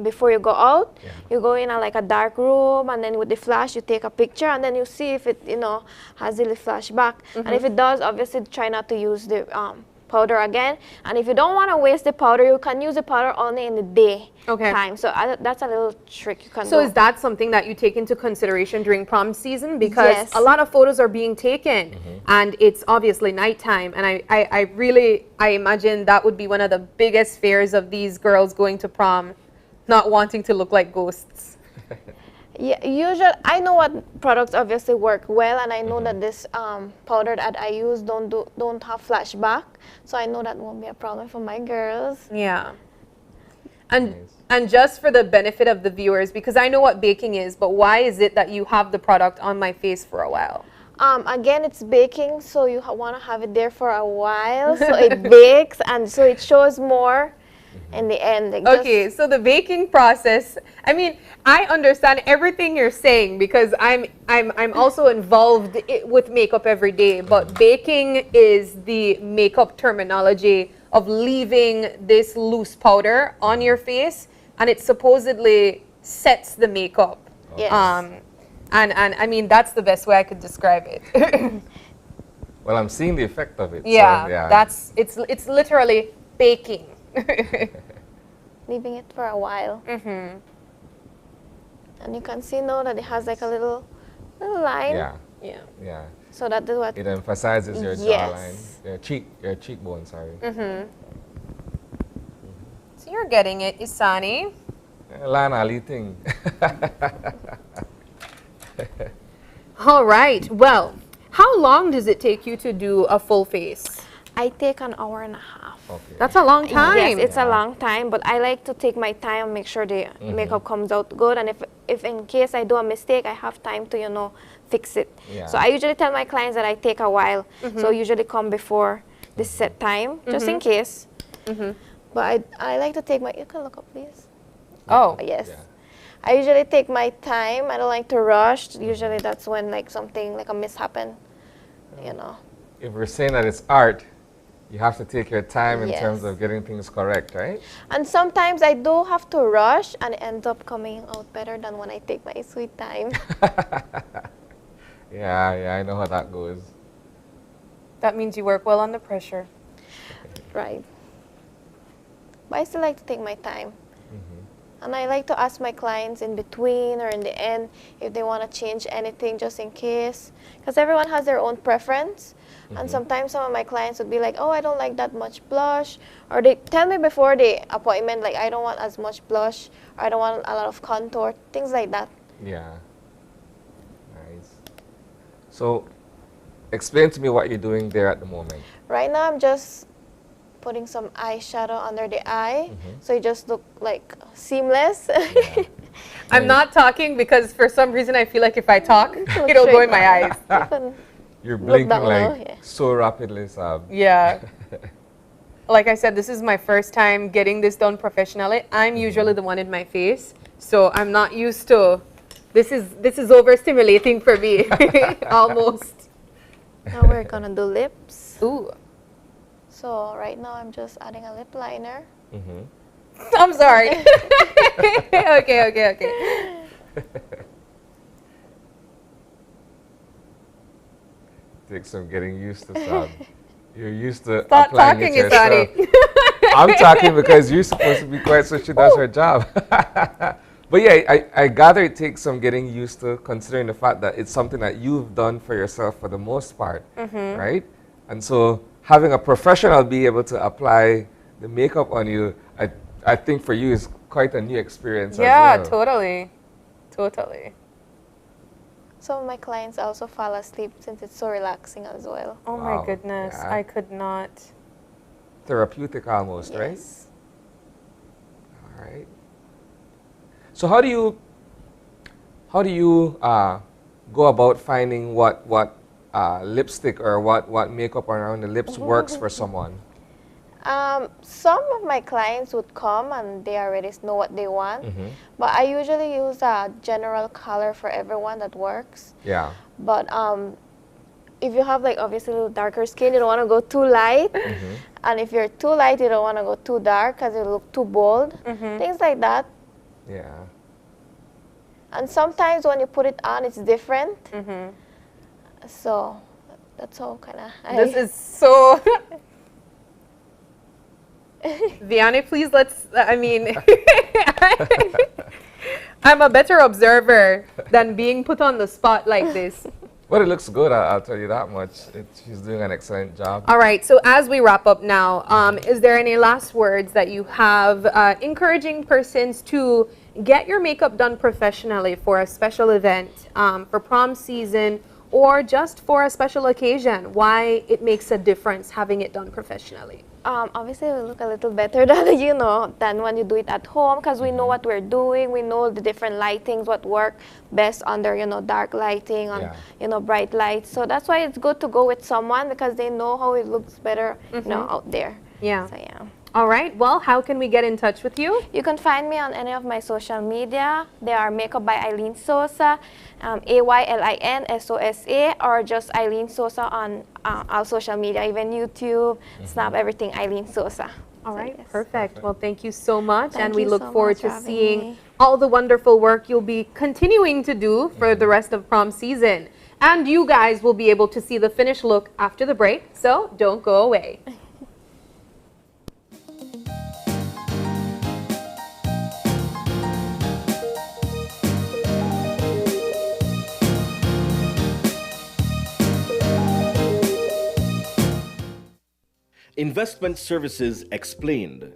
[SPEAKER 20] before you go out. You go in like a dark room, and then with the flash, you take a picture, and then you see if it, you know, has the flashback. And if it does, obviously try not to use the powder again. And if you don't want to waste the powder, you can use the powder only in the day time. So that's a little trick you can do.
[SPEAKER 2] So is that something that you take into consideration during prom season? Because a lot of photos are being taken and it's obviously nighttime. And I imagine that would be one of the biggest fears of these girls going to prom, not wanting to look like ghosts.
[SPEAKER 20] Yeah, usually I know what products obviously work well, and I know that this powder that I use don't have flashback, so I know that won't be a problem for my girls.
[SPEAKER 2] Yeah. And just for the benefit of the viewers, because I know what baking is, but why is it that you have the product on my face for a while?
[SPEAKER 20] Again, it's baking, so you want to have it there for a while, so it bakes, and so it shows more in the end. Like
[SPEAKER 2] okay, so the baking process, I mean, I understand everything you're saying because I'm also involved with makeup every day, but baking is the makeup terminology of leaving this loose powder on your face, and it supposedly sets the makeup.
[SPEAKER 20] Yes.
[SPEAKER 2] And I mean, that's the best way I could describe it.
[SPEAKER 1] Well, I'm seeing the effect of it.
[SPEAKER 2] Yeah,
[SPEAKER 1] so, yeah.
[SPEAKER 2] it's literally baking.
[SPEAKER 20] Leaving it for a while.
[SPEAKER 2] Mm-hmm.
[SPEAKER 20] And you can see now that it has like a little line.
[SPEAKER 1] Yeah.
[SPEAKER 2] Yeah.
[SPEAKER 1] Yeah.
[SPEAKER 20] So that is what
[SPEAKER 1] It emphasizes your jawline, your cheekbone, sorry.
[SPEAKER 2] Mm-hmm. So you're getting it, Isani.
[SPEAKER 1] Lana, eating.
[SPEAKER 2] All right. Well, how long does it take you to do a full face?
[SPEAKER 20] I take an hour and a half.
[SPEAKER 1] Okay.
[SPEAKER 2] That's a long time.
[SPEAKER 20] Yes, it's a long time, but I like to take my time and make sure the makeup comes out good. And if in case I do a mistake, I have time to, you know, fix it.
[SPEAKER 1] Yeah.
[SPEAKER 20] So I usually tell my clients that I take a while. So usually come before the set time, just in case. But I like to take my, you can look up please.
[SPEAKER 2] Oh.
[SPEAKER 20] Yes. Yeah. I usually take my time. I don't like to rush. Usually that's when like something, like a mishap, you know.
[SPEAKER 1] If we're saying that it's art, you have to take your time in
[SPEAKER 20] Yes.
[SPEAKER 1] terms of getting things correct, right?
[SPEAKER 20] And sometimes I do have to rush and it ends up coming out better than when I take my sweet time.
[SPEAKER 1] Yeah, I know how that goes.
[SPEAKER 2] That means you work well under pressure.
[SPEAKER 20] Right. But I still like to take my time. And I like to ask my clients in between or in the end if they want to change anything just in case. Because everyone has their own preference. And sometimes some of my clients would be like, oh, I don't like that much blush. Or they tell me before the appointment, like, I don't want as much blush. Or I don't want a lot of contour. Things like that.
[SPEAKER 1] Yeah. Nice. So, explain to me what you're doing there at the moment.
[SPEAKER 20] Right now, I'm just putting some eyeshadow under the eye. So it just look like seamless.
[SPEAKER 2] I'm not talking because for some reason I feel like if I talk, it'll go in my eyes.
[SPEAKER 1] You're blinking
[SPEAKER 20] down
[SPEAKER 1] like
[SPEAKER 20] low, yeah.
[SPEAKER 1] so rapidly, Sab.
[SPEAKER 2] Yeah. Like I said, this is my first time getting this done professionally. I'm usually the one in my face, so I'm not used to. This is overstimulating for me, almost.
[SPEAKER 20] Now we're gonna do lips.
[SPEAKER 2] Ooh.
[SPEAKER 20] So right now I'm just adding a lip liner.
[SPEAKER 2] I'm sorry. Okay.
[SPEAKER 1] Take some getting used to, Sab. You're used to
[SPEAKER 2] Stop
[SPEAKER 1] applying
[SPEAKER 2] talking,
[SPEAKER 1] it yourself. I'm talking because you're supposed to be quiet so she does her job. But yeah, I gather it takes some getting used to, considering the fact that it's something that you've done for yourself for the most part, right? And so having a professional be able to apply the makeup on you, I think for you is quite a new experience as well.
[SPEAKER 2] Yeah, totally.
[SPEAKER 20] Some of my clients also fall asleep since it's so relaxing as well.
[SPEAKER 2] Oh my goodness,
[SPEAKER 1] yeah.
[SPEAKER 2] I could not.
[SPEAKER 1] Therapeutic almost, right? All right. So how do you go about finding what lipstick or what makeup around the lips works for someone?
[SPEAKER 20] Some of my clients would come and they already know what they want, but I usually use a general color for everyone that works.
[SPEAKER 1] Yeah.
[SPEAKER 20] But if you have like obviously a little darker skin, you don't want to go too light, and if you're too light, you don't want to go too dark because it look too bold. Things like that.
[SPEAKER 1] Yeah.
[SPEAKER 20] And sometimes when you put it on, it's different. So that's all kind of.
[SPEAKER 2] This is so. Vianney, please I'm a better observer than being put on the spot like this.
[SPEAKER 1] Well, it looks good, I'll tell you that much. She's doing an excellent job.
[SPEAKER 2] All right, so as we wrap up now, is there any last words that you have encouraging persons to get your makeup done professionally for a special event, for prom season, or just for a special occasion? Why it makes a difference having it done professionally?
[SPEAKER 20] Obviously, it will look a little better than when you do it at home because we know what we're doing. We know the different lightings, what work best under, dark lighting, on, bright lights. So that's why it's good to go with someone because they know how it looks better, out there.
[SPEAKER 2] Yeah.
[SPEAKER 20] So, yeah.
[SPEAKER 2] All right. Well, how can we get in touch with you?
[SPEAKER 20] You can find me on any of my social media. They are Makeup by Eileen Sosa, AYLINSOSA, or just Eileen Sosa on all social media, even YouTube, Snap, everything Eileen Sosa.
[SPEAKER 2] All
[SPEAKER 20] So,
[SPEAKER 2] right,
[SPEAKER 20] yes.
[SPEAKER 2] perfect. Well, thank you so much,
[SPEAKER 20] Thank
[SPEAKER 2] and we
[SPEAKER 20] you
[SPEAKER 2] look
[SPEAKER 20] so
[SPEAKER 2] forward
[SPEAKER 20] much
[SPEAKER 2] to
[SPEAKER 20] for having
[SPEAKER 2] seeing
[SPEAKER 20] me.
[SPEAKER 2] all the wonderful work you'll be continuing to do for the rest of prom season. And you guys will be able to see the finished look after the break, so don't go away.
[SPEAKER 21] Investment Services Explained.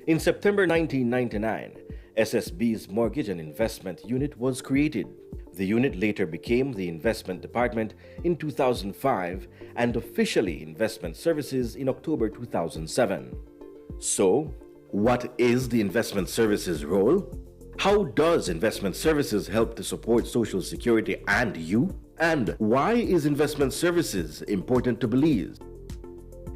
[SPEAKER 21] In September 1999, SSB's Mortgage and Investment Unit was created. The unit later became the Investment Department in 2005 and officially Investment Services in October 2007. So, what is the Investment Services role? How does Investment Services help to support Social Security and you? And why is Investment Services important to Belize?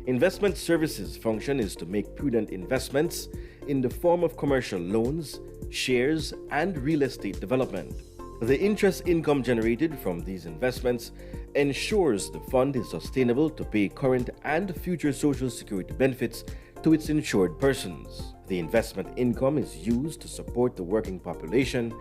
[SPEAKER 21] Investment Services' function is to make prudent investments in the form of commercial loans, shares, and real estate development. The interest income generated from these investments ensures the fund is sustainable to pay current and future Social Security benefits to its insured persons. The investment income is used to support the working population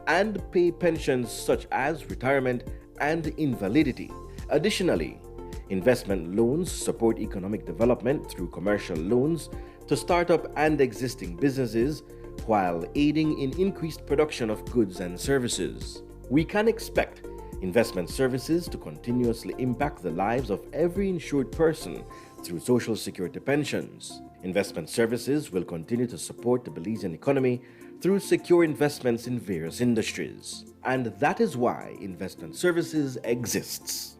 [SPEAKER 21] and pay pensions such as retirement and invalidity. Additionally, investment loans support economic development through commercial loans to startup and existing businesses while aiding in increased production of goods and services. We can expect investment services to continuously impact the lives of every insured person through Social Security pensions. Investment services will continue to support the Belizean economy through secure investments in various industries. And that is why investment services exists.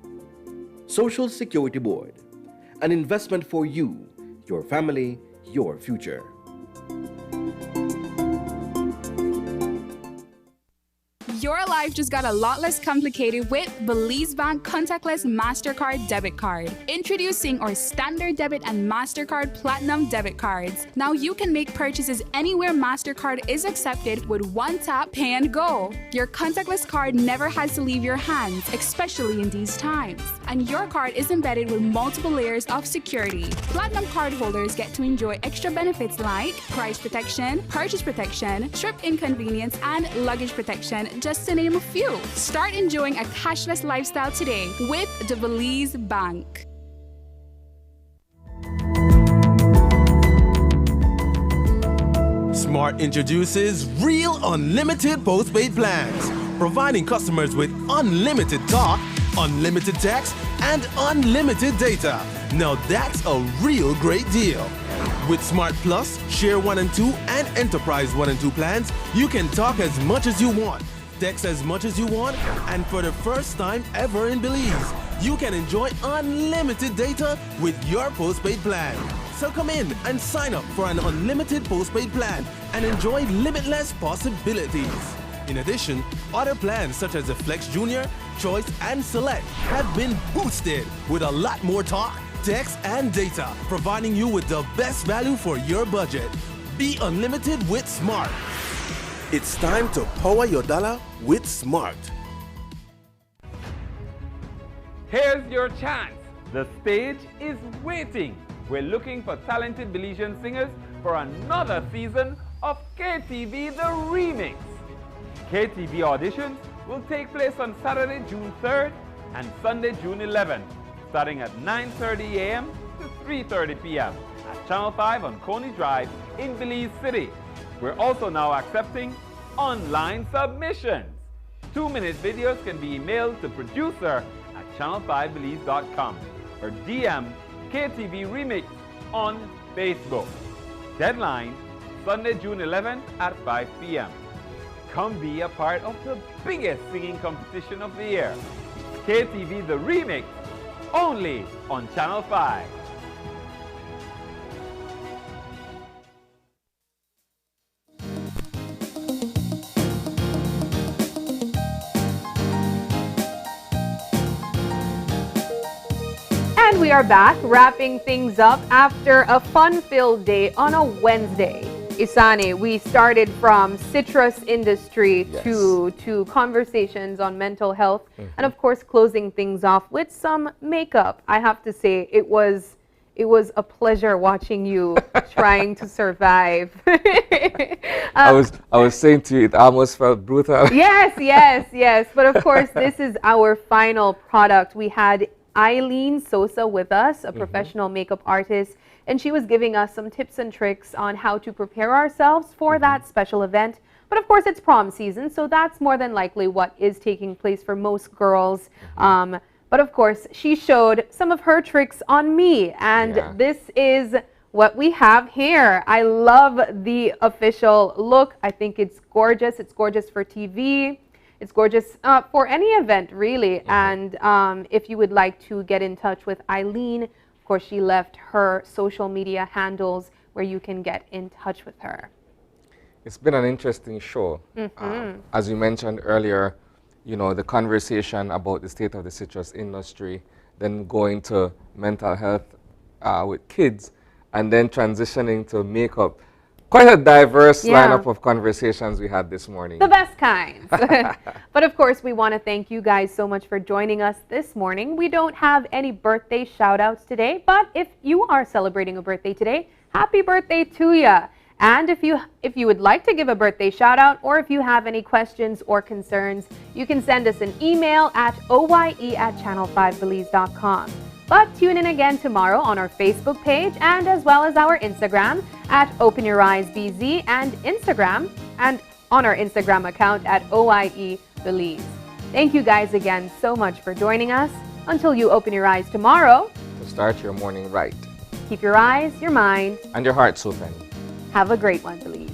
[SPEAKER 21] Social Security Board, an investment for you, your family, your future.
[SPEAKER 22] Your life just got a lot less complicated with Belize Bank Contactless MasterCard Debit Card. Introducing our Standard Debit and MasterCard Platinum Debit Cards. Now you can make purchases anywhere MasterCard is accepted with one tap, pay and go. Your contactless card never has to leave your hands, especially in these times. And your card is embedded with multiple layers of security. Platinum card holders get to enjoy extra benefits like price protection, purchase protection, trip inconvenience, and luggage protection, just to name a few. Start enjoying a cashless lifestyle today with the Belize Bank.
[SPEAKER 16] Smart introduces Real Unlimited Postpaid Plans, providing customers with unlimited talk, unlimited text, and unlimited data. Now that's a real great deal. With Smart Plus, Share 1 and 2, and Enterprise 1 and 2 plans, you can talk as much as you want, text as much as you want, and for the first time ever in Belize, you can enjoy unlimited data with your postpaid plan. So come in and sign up for an unlimited postpaid plan and enjoy limitless possibilities. In addition, other plans such as the Flex Junior, Choice, and Select have been boosted with a lot more talk, text, and data, providing you with the best value for your budget. Be unlimited with Smart.
[SPEAKER 23] It's time to power your dollar with Smart.
[SPEAKER 8] Here's your chance. The stage is waiting. We're looking for talented Belizean singers for another season of KTV The Remix. KTV auditions will take place on Saturday, June 3rd and Sunday, June 11th, starting at 9:30 a.m. to 3:30 p.m. at Channel 5 on Coney Drive in Belize City. We're also now accepting online submissions. 2-minute videos can be emailed to producer at channel5belize.com or DM KTV Remix on Facebook. Deadline, Sunday, June 11th at 5 p.m. Come be a part of the biggest singing competition of the year. KTV The Remix, only on Channel 5.
[SPEAKER 2] And we are back, wrapping things up after a fun-filled day on a Wednesday. Isani, we started from citrus industry to conversations on mental health, and of course closing things off with some makeup. I have to say it was it was a pleasure watching you trying to survive.
[SPEAKER 1] I was saying to you, it almost felt brutal.
[SPEAKER 2] Yes. But of course, this is our final product. We had Eileen Sosa with us, a professional makeup artist, and she was giving us some tips and tricks on how to prepare ourselves for that special event. But of course, it's prom season, so that's more than likely what is taking place for most girls. But of course, she showed some of her tricks on me, and this is what we have here. I love the official look. I think it's gorgeous. It's gorgeous for TV. It's gorgeous for any event, really. And if you would like to get in touch with Eileen, of course, she left her social media handles where you can get in touch with her.
[SPEAKER 1] It's been an interesting show. As you mentioned earlier, you know, the conversation about the state of the citrus industry, then going to mental health with kids, and then transitioning to makeup. Quite a diverse lineup of conversations we had this morning.
[SPEAKER 2] The best kinds. But of course, we want to thank you guys so much for joining us this morning. We don't have any birthday shout outs today, but if you are celebrating a birthday today, happy birthday to you. And if you would like to give a birthday shout out, or if you have any questions or concerns, you can send us an email at oye@channel5belize.com. But tune in again tomorrow on our Facebook page and as well as our Instagram at OpenYourEyesBZ and Instagram, and on our Instagram account at OYEBelize. Thank you guys again so much for joining us. Until you open your eyes tomorrow,
[SPEAKER 1] to start your morning right.
[SPEAKER 2] Keep your eyes, your mind,
[SPEAKER 1] and your hearts open.
[SPEAKER 2] Have a great one, Belize.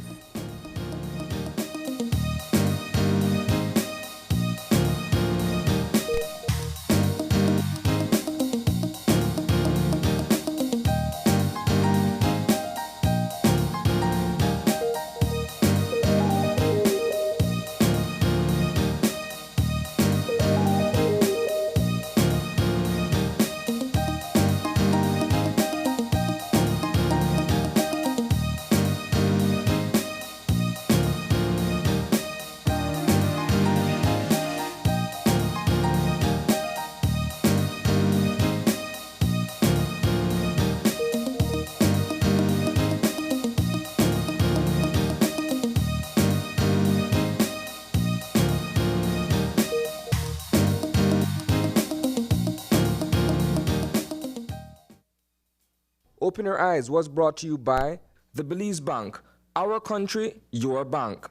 [SPEAKER 3] Open Your Eyes was brought to you by the Belize Bank. Our country, your bank.